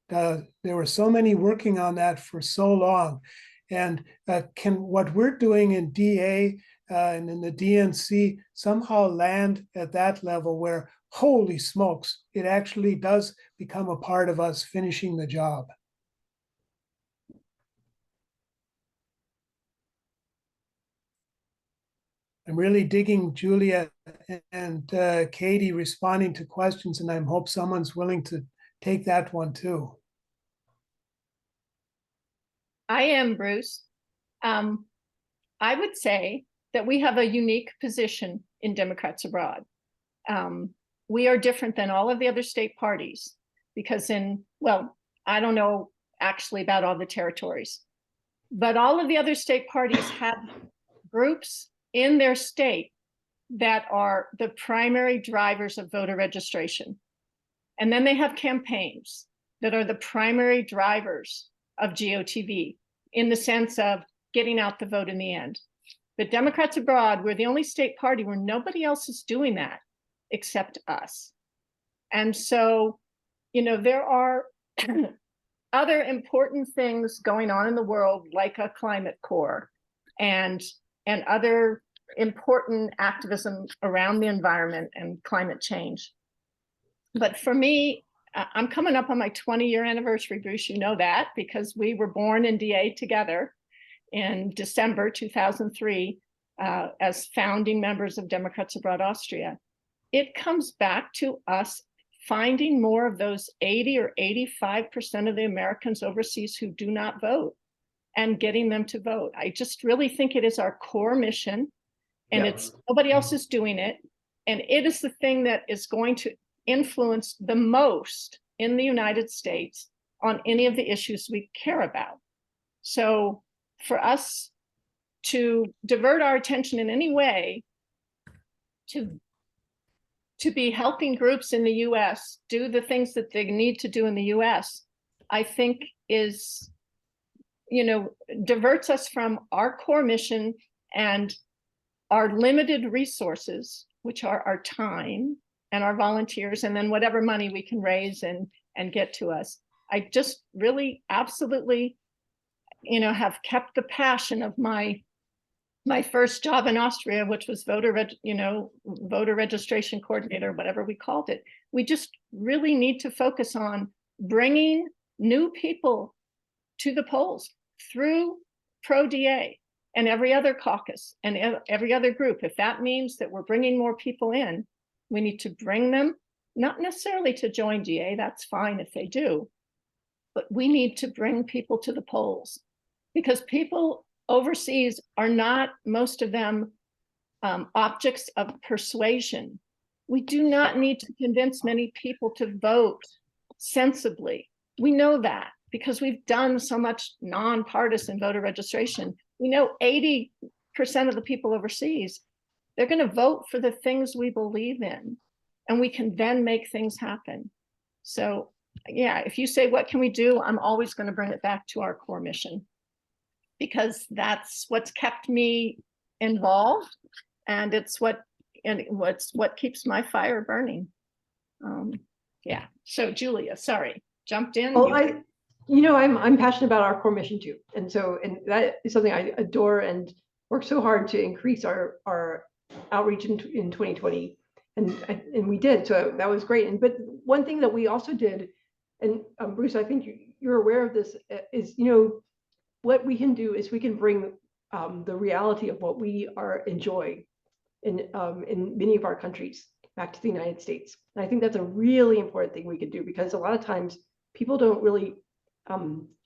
Speaker 1: There were so many working on that for so long. And can what we're doing in DA and in the DNC somehow land at that level where, holy smokes, it actually does become a part of us finishing the job? I'm really digging Julia and Katie responding to questions, and I hope someone's willing to take that one too.
Speaker 5: I am, Bruce. I would say that we have a unique position in Democrats Abroad. We are different than all of the other state parties because well, I don't know actually about all the territories, but all of the other state parties have groups in their state that are the primary drivers of voter registration. And then they have campaigns that are the primary drivers of GOTV in the sense of getting out the vote in the end. But Democrats Abroad, we're the only state party where nobody else is doing that except us. And so, you know, there are other important things going on in the world, like a climate corps and other important activism around the environment and climate change. But for me, I'm coming up on my 20-year anniversary, Bruce, you know that, because we were born in DA together in December 2003 as founding members of Democrats Abroad Austria. It comes back to us finding more of those 80 or 85% of the Americans overseas who do not vote and getting them to vote. I just really think it is our core mission, and it's nobody else is doing it. And it is the thing that is going to influence the most in the United States on any of the issues we care about. So for us to divert our attention in any way to be helping groups in the US do the things that they need to do in the US, I think is, you know, diverts us from our core mission and our limited resources, which are our time and our volunteers, and then whatever money we can raise and get to us. I just really absolutely, you know, have kept the passion of my first job in Austria, which was voter registration coordinator, whatever we called it. We just really need to focus on bringing new people to the polls through proDA and every other caucus and every other group. If that means that we're bringing more people in, we need to bring them, not necessarily to join DA, that's fine if they do, but we need to bring people to the polls because people overseas are not, most of them, objects of persuasion. We do not need to convince many people to vote sensibly. We know that because we've done so much nonpartisan voter registration. We know 80% of the people overseas, they're going to vote for the things we believe in, and we can then make things happen. So yeah, if you say, what can we do? I'm always going to bring it back to our core mission, because that's what's kept me involved, and it's what keeps my fire burning. Yeah. So Julia, sorry, jumped in.
Speaker 3: Well, I'm passionate about our core mission too, and that is something I adore and work so hard to increase our outreach in 2020, and we did. So that was great. But one thing that we also did, and Bruce, I think you're aware of this, is what we can do is we can bring the reality of what we enjoy in many of our countries back to the United States. And I think that's a really important thing we could do, because a lot of times people don't really,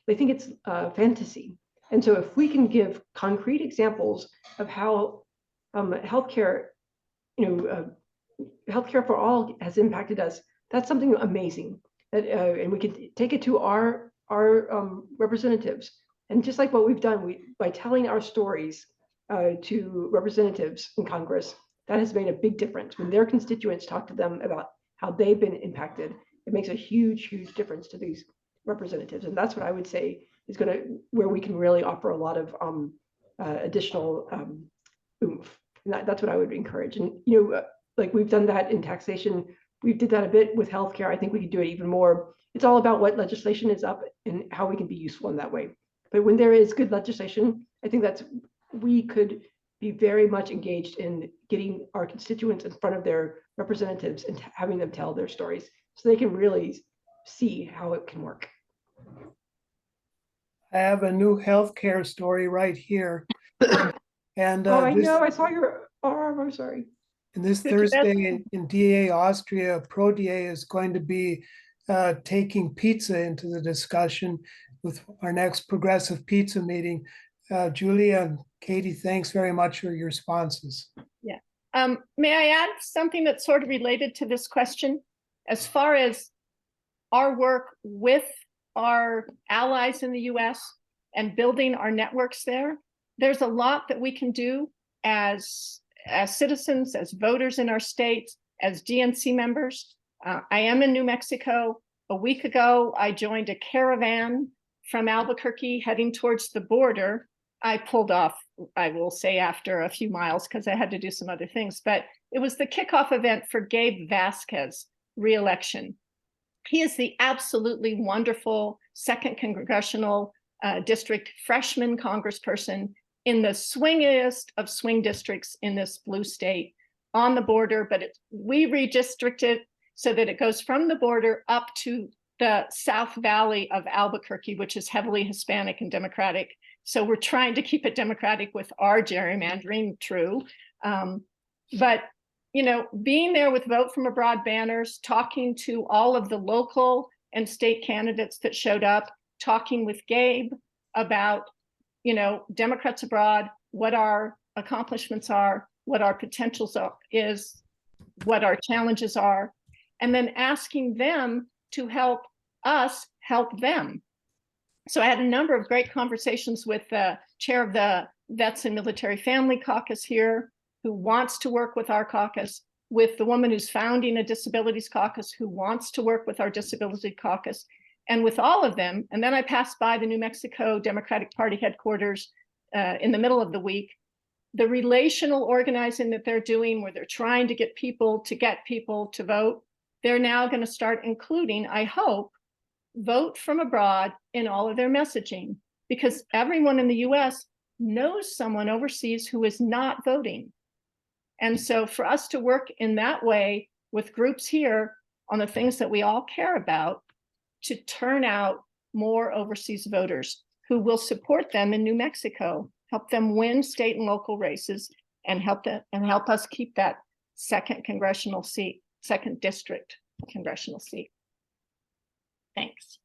Speaker 3: they think it's fantasy. And so if we can give concrete examples of how healthcare, healthcare for all has impacted us, that's something amazing. And we can take it to our representatives. And just like what we've done, by telling our stories to representatives in Congress, that has made a big difference. When their constituents talk to them about how they've been impacted, it makes a huge, huge difference to these representatives. And that's what I would say is where we can really offer a lot of additional oomph. And that's what I would encourage. And, like we've done that in taxation, we did that a bit with healthcare. I think we could do it even more. It's all about what legislation is up and how we can be useful in that way. But when there is good legislation, I think we could be very much engaged in getting our constituents in front of their representatives and having them tell their stories so they can really see how it can work.
Speaker 1: I have a new healthcare story right here. And
Speaker 3: I know, I saw your arm, I'm sorry.
Speaker 1: And this Thursday in DA Austria, proDA is going to be taking pizza into the discussion with our next progressive pizza meeting. Julia and Katie, thanks very much for your responses.
Speaker 5: Yeah. May I add something that's sort of related to this question? As far as our work with our allies in the US and building our networks there's a lot that we can do as citizens, as voters in our states, as DNC members. I am in New Mexico. A week ago, I joined a caravan from Albuquerque heading towards the border. I pulled off, I will say, after a few miles because I had to do some other things, but it was the kickoff event for Gabe Vasquez re-election. He is the absolutely wonderful 2nd Congressional District freshman congressperson in the swingiest of swing districts in this blue state on the border, but we redistricted so that it goes from the border up to the South Valley of Albuquerque, which is heavily Hispanic and Democratic. So we're trying to keep it Democratic with our gerrymandering, true. But, being there with Vote From Abroad banners, talking to all of the local and state candidates that showed up, talking with Gabe about, Democrats abroad, what our accomplishments are, what our potentials is, what our challenges are, and then asking them to help us help them. So I had a number of great conversations with the chair of the Vets and Military Family Caucus here, who wants to work with our caucus, with the woman who's founding a disabilities caucus, who wants to work with our disability caucus, and with all of them. And then I passed by the New Mexico Democratic Party headquarters in the middle of the week. The relational organizing that they're doing, where they're trying to get people to vote, they're now going to start including, I hope, Vote From Abroad in all of their messaging, because everyone in the US knows someone overseas who is not voting. And so for us to work in that way with groups here on the things that we all care about, to turn out more overseas voters who will support them in New Mexico, help them win state and local races, and help us keep that 2nd congressional seat, 2nd district congressional seat. Thanks.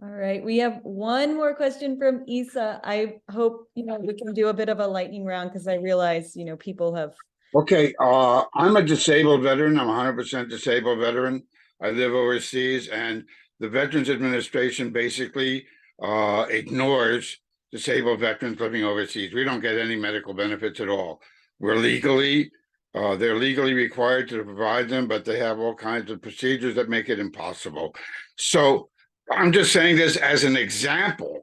Speaker 4: All right, we have one more question from Isa. I hope, we can do a bit of a lightning round because I realize, people have.
Speaker 7: Okay, I'm a disabled veteran. I'm a 100% disabled veteran. I live overseas, and the Veterans Administration basically ignores disabled veterans living overseas. We don't get any medical benefits at all. They're legally required to provide them, but they have all kinds of procedures that make it impossible. So I'm just saying this as an example.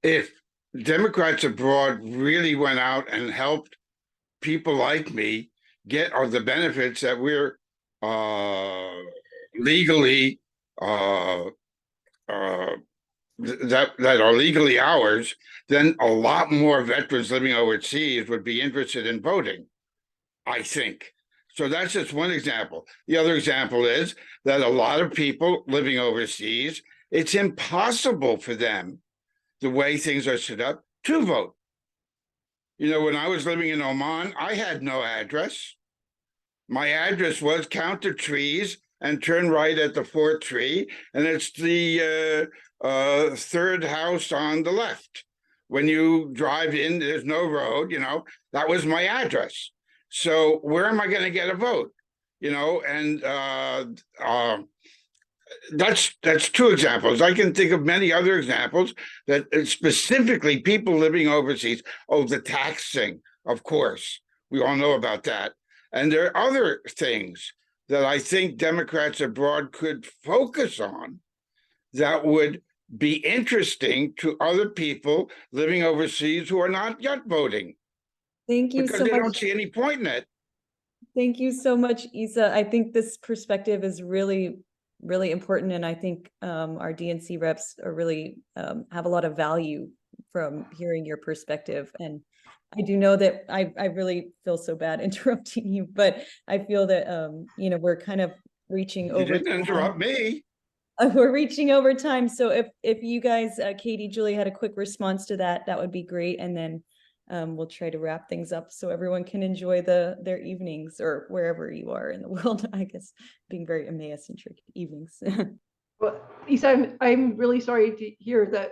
Speaker 7: If Democrats abroad really went out and helped people like me get the benefits that we're legally that are legally ours, then a lot more veterans living overseas would be interested in voting, I think. So that's just one example. The other example is that a lot of people living overseas, it's impossible for them, the way things are set up, to vote. When I was living in Oman, I had no address. My address was count the trees and turn right at the fourth tree, and it's the third house on the left. When you drive in, there's no road, that was my address. So where am I going to get a vote? That's two examples. I can think of many other examples that specifically people living overseas. Oh, the tax thing, of course. We all know about that. And there are other things that I think Democrats abroad could focus on that would be interesting to other people living overseas who are not yet voting.
Speaker 4: Thank you
Speaker 7: because
Speaker 4: so
Speaker 7: they
Speaker 4: much.
Speaker 7: don't see any point in it.
Speaker 4: Thank you so much, Isa. I think this perspective is really, really important. And I think our DNC reps are really have a lot of value from hearing your perspective. And I do know that I really feel so bad interrupting you, but I feel that, we're kind of reaching over.
Speaker 7: You didn't interrupt me.
Speaker 4: We're reaching over time. So if you guys, Katie, Julia, had a quick response to that, that would be great. And then we'll try to wrap things up so everyone can enjoy their evenings or wherever you are in the world, I guess, being very Emmaus-centric evenings.
Speaker 3: Well, Isa, I'm really sorry to hear that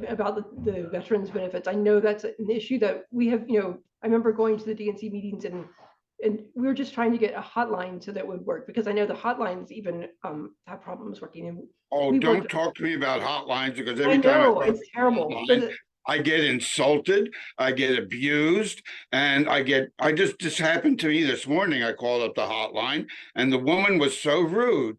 Speaker 3: about the veterans benefits. I know that's an issue that we have, I remember going to the DNC meetings and we were just trying to get a hotline so that would work, because I know the hotlines even have problems working. And
Speaker 7: Oh, don't talk to me about hotlines, because every
Speaker 3: I know,
Speaker 7: time
Speaker 3: it's terrible.
Speaker 7: I get insulted, I get abused, and this happened to me this morning. I called up the hotline and the woman was so rude.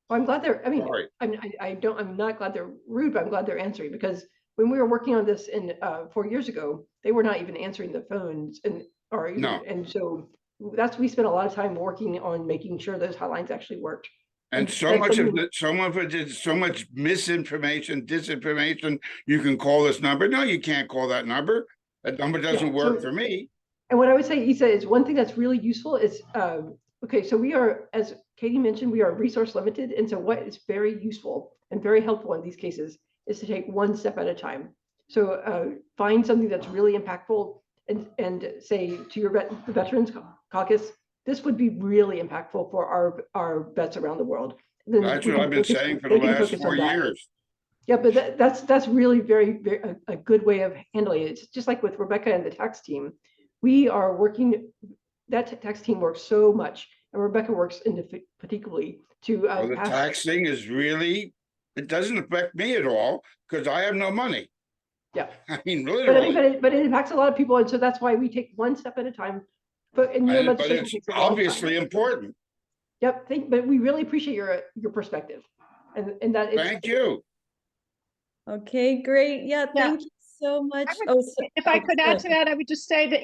Speaker 3: Well, I'm glad they're,
Speaker 7: Sorry.
Speaker 3: I'm not glad they're rude, but I'm glad they're answering, because when we were working on this 4 years ago, they were not even answering the phones and so we spent a lot of time working on making sure those hotlines actually worked.
Speaker 7: And so much misinformation, disinformation. You can call this number. No, you can't call that number. That number doesn't work for me.
Speaker 3: And what I would say, Isa, is one thing that's really useful is, okay, so we are, as Katie mentioned, we are resource limited. And so what is very useful and very helpful in these cases is to take one step at a time. So find something that's really impactful and say to your the Veterans Caucus, this would be really impactful for our vets around the world. Then
Speaker 7: that's what I've been saying for the last 4 years.
Speaker 3: Yeah, but that's really very, very a good way of handling it. It's just like with Rebecca and the tax team. We are working, that tax team works so much, and Rebecca works particularly to
Speaker 7: well, the tax thing is really, it doesn't affect me at all because I have no money.
Speaker 3: Yeah,
Speaker 7: I mean, literally.
Speaker 3: But it impacts a lot of people, and so that's why we take one step at a time. But
Speaker 7: it's obviously important.
Speaker 3: Yep, but we really appreciate your perspective, and that.
Speaker 7: Thank you.
Speaker 4: Okay, great. Yeah, thank you so much.
Speaker 5: If I could add to that, I would just say that,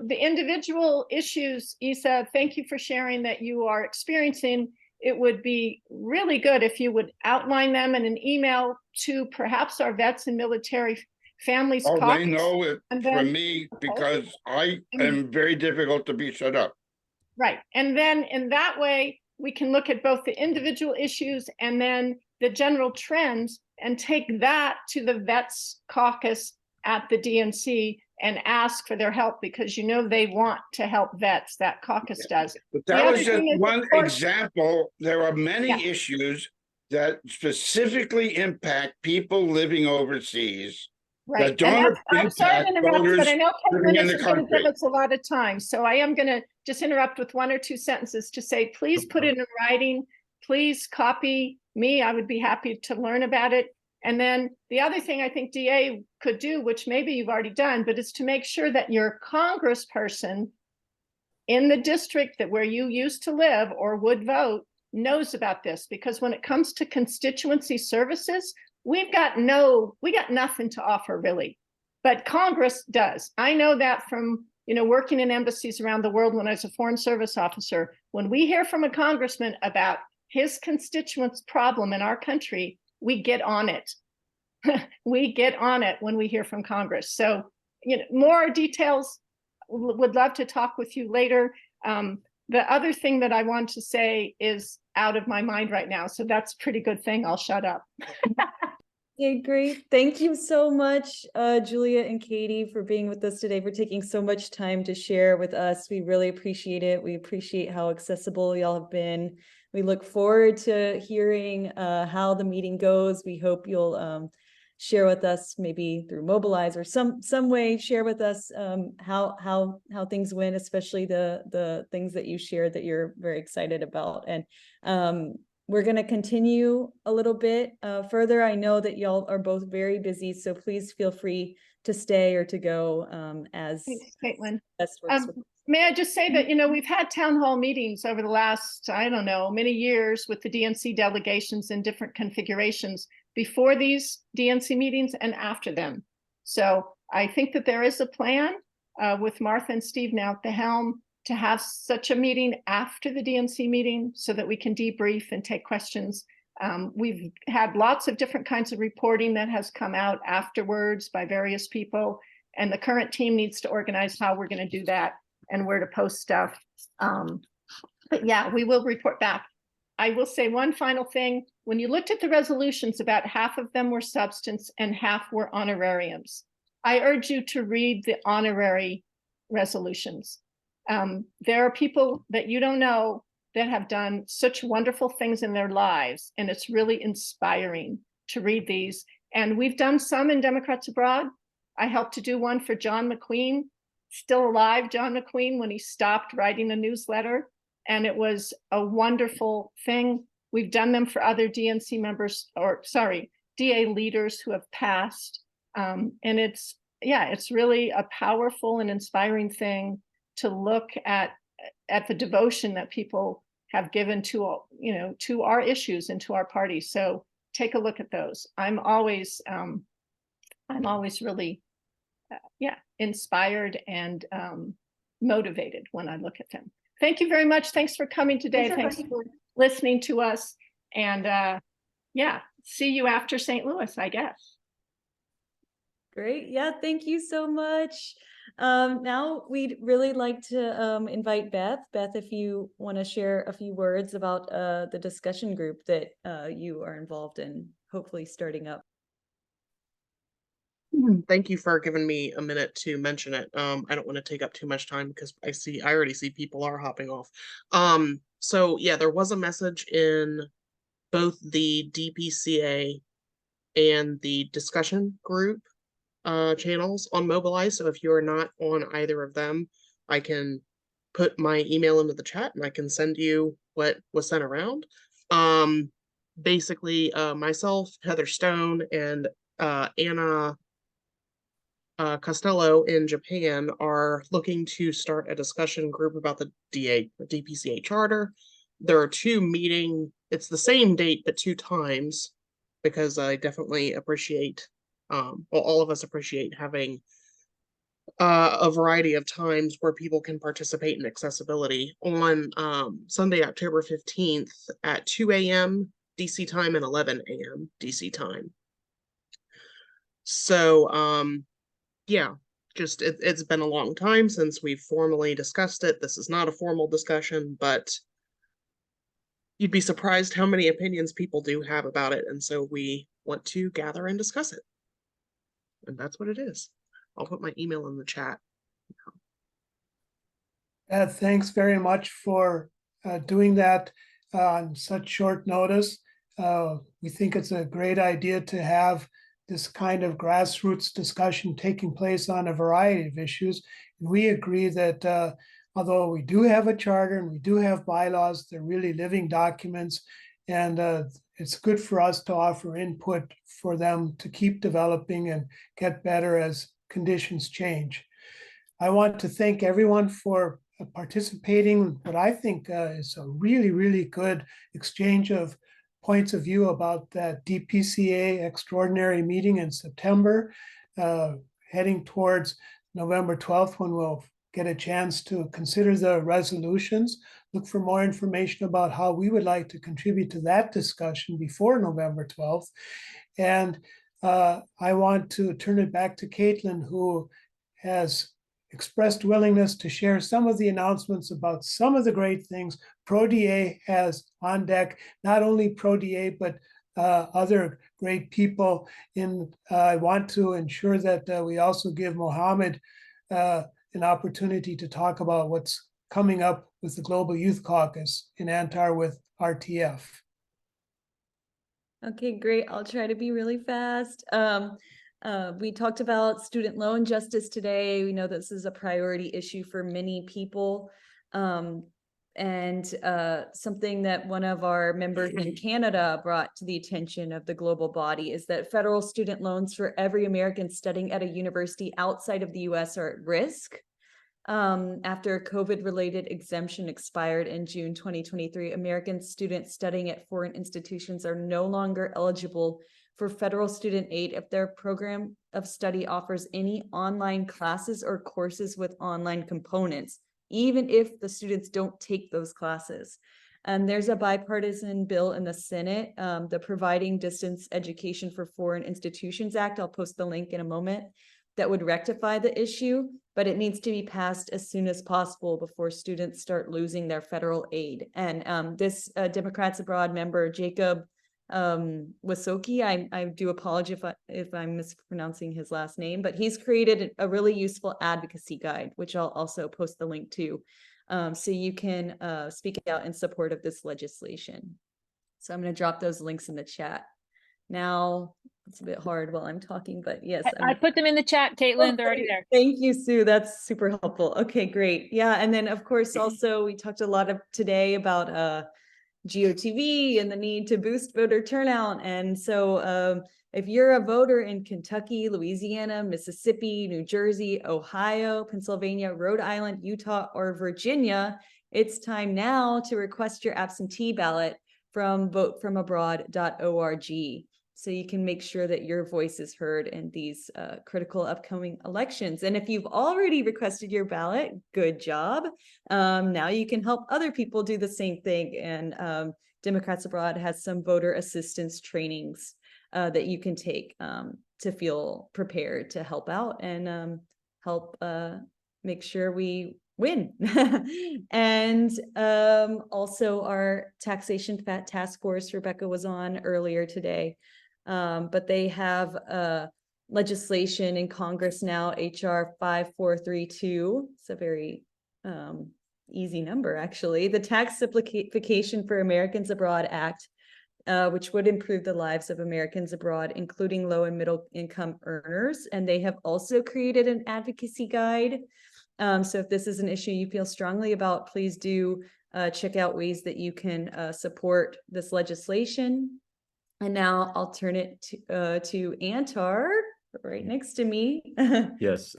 Speaker 5: the individual issues, Isa, thank you for sharing that you are experiencing. It would be really good if you would outline them in an email to perhaps our Vets and Military Families
Speaker 7: Caucus.
Speaker 5: They
Speaker 7: know it from me because I am very difficult to be shut up.
Speaker 5: Right. And then in that way, we can look at both the individual issues and then the general trends and take that to the Vets Caucus at the DNC and ask for their help, because they want to help vets. That caucus does.
Speaker 7: But that was just one example. There are many issues that specifically impact people living overseas.
Speaker 5: Right.
Speaker 7: That don't
Speaker 5: I'm sorry to
Speaker 7: impact
Speaker 5: interrupt, but
Speaker 7: voters
Speaker 5: I know
Speaker 7: living in
Speaker 5: Ken
Speaker 7: the
Speaker 5: is going to give
Speaker 7: country.
Speaker 5: us a lot of time. So I am going to just interrupt with 1 or 2 sentences to say, please put it in writing. Please copy me. I would be happy to learn about it. And then the other thing I think DA could do, which maybe you've already done, but is to make sure that your congressperson in the district that where you used to live or would vote knows about this. Because when it comes to constituency services, we got nothing to offer really, but Congress does. I know that from, working in embassies around the world when I was a foreign service officer. When we hear from a congressman about his constituents' problem in our country, we get on it. We get on it when we hear from Congress. So, more details, would love to talk with you later. The other thing that I want to say is out of my mind right now. So that's a pretty good thing. I'll shut up.
Speaker 4: Okay, great. Thank you so much, Julia and Katie, for being with us today, for taking so much time to share with us. We really appreciate it. We appreciate how accessible y'all have been. We look forward to hearing how the meeting goes. We hope you'll share with us, maybe through Mobilize or some way, share with us how things went, especially the things that you shared that you're very excited about. And we're going to continue a little bit further. I know that y'all are both very busy, so please feel free to stay or to go as
Speaker 5: Thanks, Caitlin.
Speaker 4: best works.
Speaker 5: May I just say that, we've had town hall meetings over the last, I don't know, many years with the DNC delegations in different configurations before these DNC meetings and after them. So I think that there is a plan with Martha and Steve now at the helm to have such a meeting after the DNC meeting so that we can debrief and take questions. We've had lots of different kinds of reporting that has come out afterwards by various people, and the current team needs to organize how we're going to do that and where to post stuff. But yeah, we will report back. I will say one final thing. When you looked at the resolutions, about half of them were substance and half were honorariums. I urge you to read the honorary resolutions. There are people that you don't know that have done such wonderful things in their lives, and it's really inspiring to read these. And we've done some in Democrats Abroad. I helped to do one for John McQueen, still alive John McQueen, when he stopped writing a newsletter, and it was a wonderful thing. We've done them for other DNC members, DA leaders who have passed. And it's really a powerful and inspiring thing to look at the devotion that people have given to, to our issues and to our party. So take a look at those. I'm always really, inspired and motivated when I look at them. Thank you very much. Thanks for coming today. Thanks for listening to us. And see you after St. Louis, I guess.
Speaker 4: Great. Yeah, thank you so much. Now we'd really like to invite Beth. Beth, if you want to share a few words about the discussion group that you are involved in, hopefully starting up.
Speaker 6: Thank you for giving me a minute to mention it. I don't want to take up too much time because I already see people are hopping off. So yeah, there was a message in both the DPCA and the discussion group channels on Mobilize. So if you are not on either of them, I can put my email into the chat and I can send you what was sent around. Basically, myself, Heather Stone, and Anna Costello in Japan are looking to start a discussion group about the DPCA charter. There are two meeting, it's the same date, but 2 times, because I definitely appreciate, all of us appreciate having a variety of times where people can participate in accessibility. On Sunday, October 15th at 2 a.m. DC time and 11 a.m. DC time. So, yeah, just it's been a long time since we've formally discussed it. This is not a formal discussion, but you'd be surprised how many opinions people do have about it. And so we want to gather and discuss it. And that's what it is. I'll put my email in the chat.
Speaker 1: Thanks very much for doing that on such short notice. We think it's a great idea to have this kind of grassroots discussion taking place on a variety of issues. And we agree that although we do have a charter and we do have bylaws, they're really living documents. And it's good for us to offer input for them to keep developing and get better as conditions change. I want to thank everyone for participating. What I think is a really, really good exchange of points of view about that DPCA Extraordinary Meeting in September, heading towards November 12th, when we'll get a chance to consider the resolutions. Look for more information about how we would like to contribute to that discussion before November 12th. And I want to turn it back to Caitlin, who has expressed willingness to share some of the announcements about some of the great things proDA has on deck, not only proDA, but other great people. I want to ensure that we also give Mohammed an opportunity to talk about what's coming up with the Global Youth Caucus in Antar with RTF.
Speaker 4: Okay, great. I'll try to be really fast. We talked about student loan justice today. We know this is a priority issue for many people. And something that one of our members in Canada brought to the attention of the global body is that federal student loans for every American studying at a university outside of the US are at risk. After COVID-related exemption expired in June 2023, American students studying at foreign institutions are no longer eligible for federal student aid if their program of study offers any online classes or courses with online components, even if the students don't take those classes. And there's a bipartisan bill in the Senate, the Providing Distance Education for Foreign Institutions Act. I'll post the link in a moment, that would rectify the issue, but it needs to be passed as soon as possible before students start losing their federal aid. And this Democrats Abroad member, Jacob Wasoki, I do apologize if I'm mispronouncing his last name, but he's created a really useful advocacy guide, which I'll also post the link to, so you can speak out in support of this legislation. So I'm going to drop those links in the chat. Now, it's a bit hard while I'm talking, but yes.
Speaker 2: I put them in the chat, Caitlin. They're already there.
Speaker 4: Thank you, Sue. That's super helpful. Okay, great. Yeah, and then of course also we talked a lot today about GOTV and the need to boost voter turnout. And so if you're a voter in Kentucky, Louisiana, Mississippi, New Jersey, Ohio, Pennsylvania, Rhode Island, Utah, or Virginia, it's time now to request your absentee ballot from votefromabroad.org. So you can make sure that your voice is heard in these critical upcoming elections. And if you've already requested your ballot, good job. Now you can help other people do the same thing. And Democrats Abroad has some voter assistance trainings that you can take to feel prepared to help out and help make sure we win. And also our taxation task force, Rebecca was on earlier today. But they have legislation in Congress now, HR 5432. It's a very easy number, actually. The Tax Simplification for Americans Abroad Act, which would improve the lives of Americans abroad, including low and middle income earners. And they have also created an advocacy guide. So if this is an issue you feel strongly about, please do check out ways that you can support this legislation. And now I'll turn it to Antar, right next to me.
Speaker 8: Yes.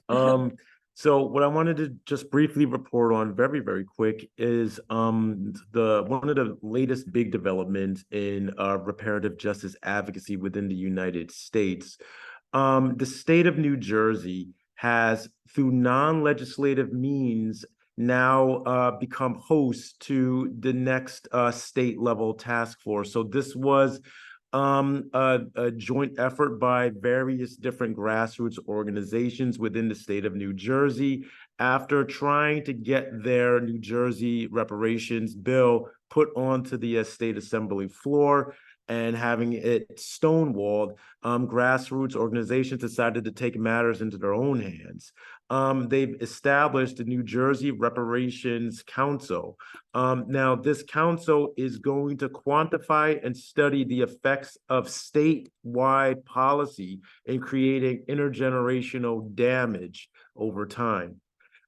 Speaker 8: So what I wanted to just briefly report on very, very quick is one of the latest big developments in reparative justice advocacy within the United States. The state of New Jersey has, through non-legislative means, now become host to the next state level task force. So this was a joint effort by various different grassroots organizations within the state of New Jersey after trying to get their New Jersey reparations bill put onto the state assembly floor. and having it stonewalled, grassroots organizations decided to take matters into their own hands. They've established the New Jersey Reparations Council. Now, this council is going to quantify and study the effects of statewide policy in creating intergenerational damage over time.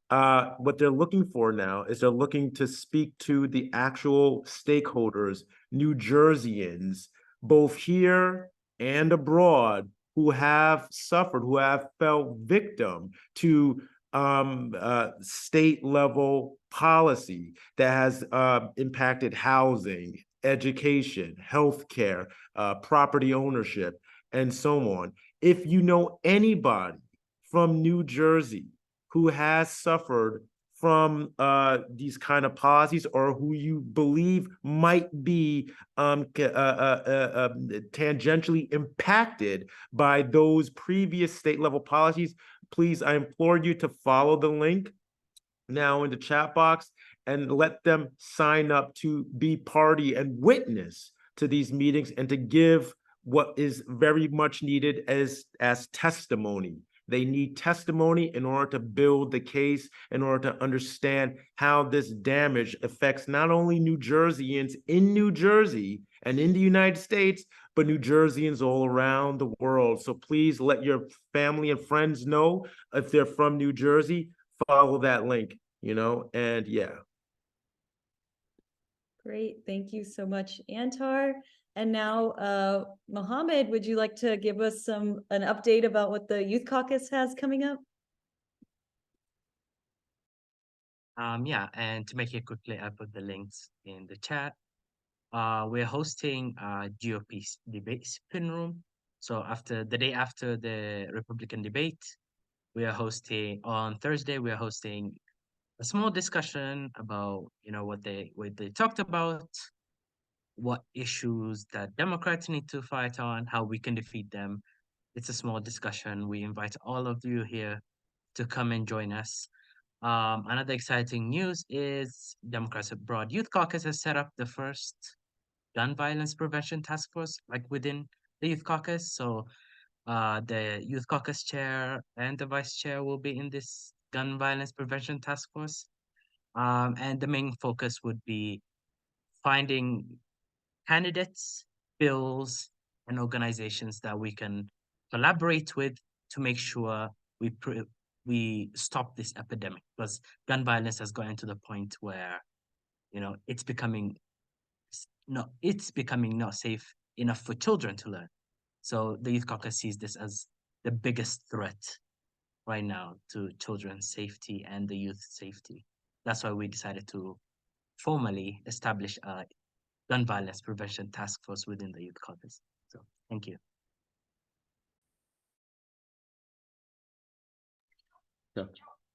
Speaker 8: What they're looking for now is they're looking to speak to the actual stakeholders, New Jerseyans, both here and abroad, who have suffered, who have fell victim to state level policy that has impacted housing, education, healthcare, property ownership, and so on. If you know anybody from New Jersey who has suffered from these kind of policies, or who you believe might be tangentially impacted by those previous state level policies, please, I implore you to follow the link now in the chat box and let them sign up to be party and witness to these meetings and to give what is very much needed as testimony. They need testimony in order to build the case, in order to understand how this damage affects not only New Jerseyans in New Jersey and in the United States, but New Jerseyans all around the world. So please let your family and friends know if they're from New Jersey, follow that link, and yeah.
Speaker 4: Great, thank you so much, Antar. And now, Mohammed, would you like to give us an update about what the Youth Caucus has coming up?
Speaker 9: Yeah, and to make it quickly, I put the links in the chat. We're hosting a GOP debate spin room. So the day after the Republican debate, on Thursday, we are hosting a small discussion about, what they talked about, what issues that Democrats need to fight on, how we can defeat them. It's a small discussion. We invite all of you here to come and join us. Another exciting news is Democrats Abroad Youth Caucus has set up the first gun violence prevention task force, within the Youth Caucus. So the Youth Caucus chair and the vice chair will be in this gun violence prevention task force. And the main focus would be finding candidates, bills, and organizations that we can collaborate with to make sure we stop this epidemic, because gun violence has gotten to the point where, it's becoming not safe enough for children to learn. So the Youth Caucus sees this as the biggest threat right now to children's safety and the youth safety. That's why we decided to formally establish a gun violence prevention task force within the Youth Caucus. So thank you.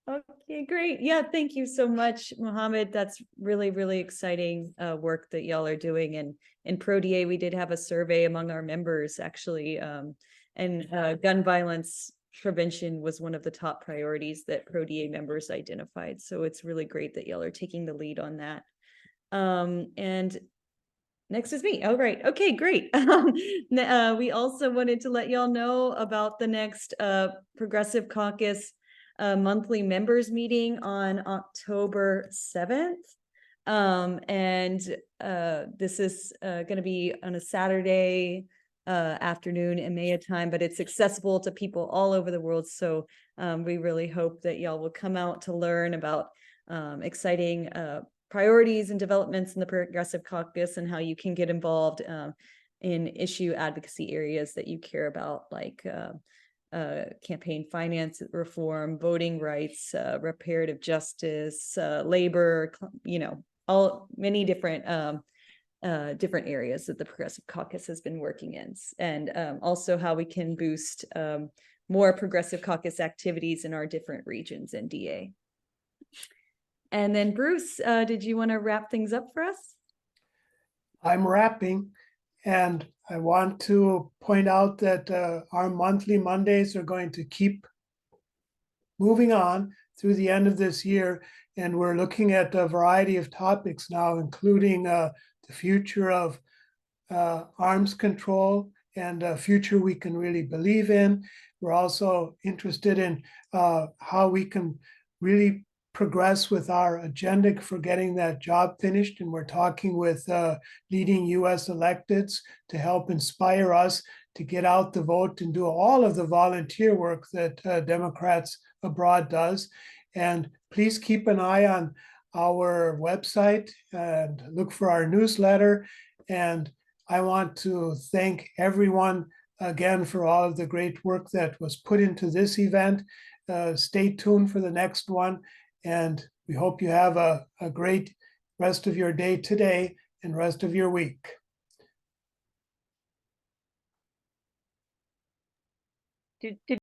Speaker 4: Okay, great. Yeah, thank you so much, Mohammed. That's really, really exciting work that y'all are doing. And in proDA, we did have a survey among our members, actually, and gun violence prevention was one of the top priorities that proDA members identified. So it's really great that y'all are taking the lead on that. And next is me. Oh, right. Okay, great. We also wanted to let y'all know about the next Progressive Caucus monthly members meeting on October 7th. This is going to be on a Saturday afternoon in Maya time, but it's accessible to people all over the world. So we really hope that y'all will come out to learn about exciting priorities and developments in the Progressive Caucus and how you can get involved in issue advocacy areas that you care about, like campaign finance reform, voting rights, reparative justice, labor, many different areas that the Progressive Caucus has been working in, and also how we can boost more Progressive Caucus activities in our different regions and DA. And then Bruce, did you want to wrap things up for us?
Speaker 1: I'm wrapping, and I want to point out that our monthly Mondays are going to keep moving on through the end of this year. And we're looking at a variety of topics now, including the future of arms control and a future we can really believe in. We're also interested in how we can really progress with our agenda for getting that job finished. And we're talking with leading US electeds to help inspire us to get out the vote and do all of the volunteer work that Democrats abroad does. And please keep an eye on our website and look for our newsletter. And I want to thank everyone again for all of the great work that was put into this event. Stay tuned for the next one. And we hope you have a great rest of your day today and rest of your week.
Speaker 2: Did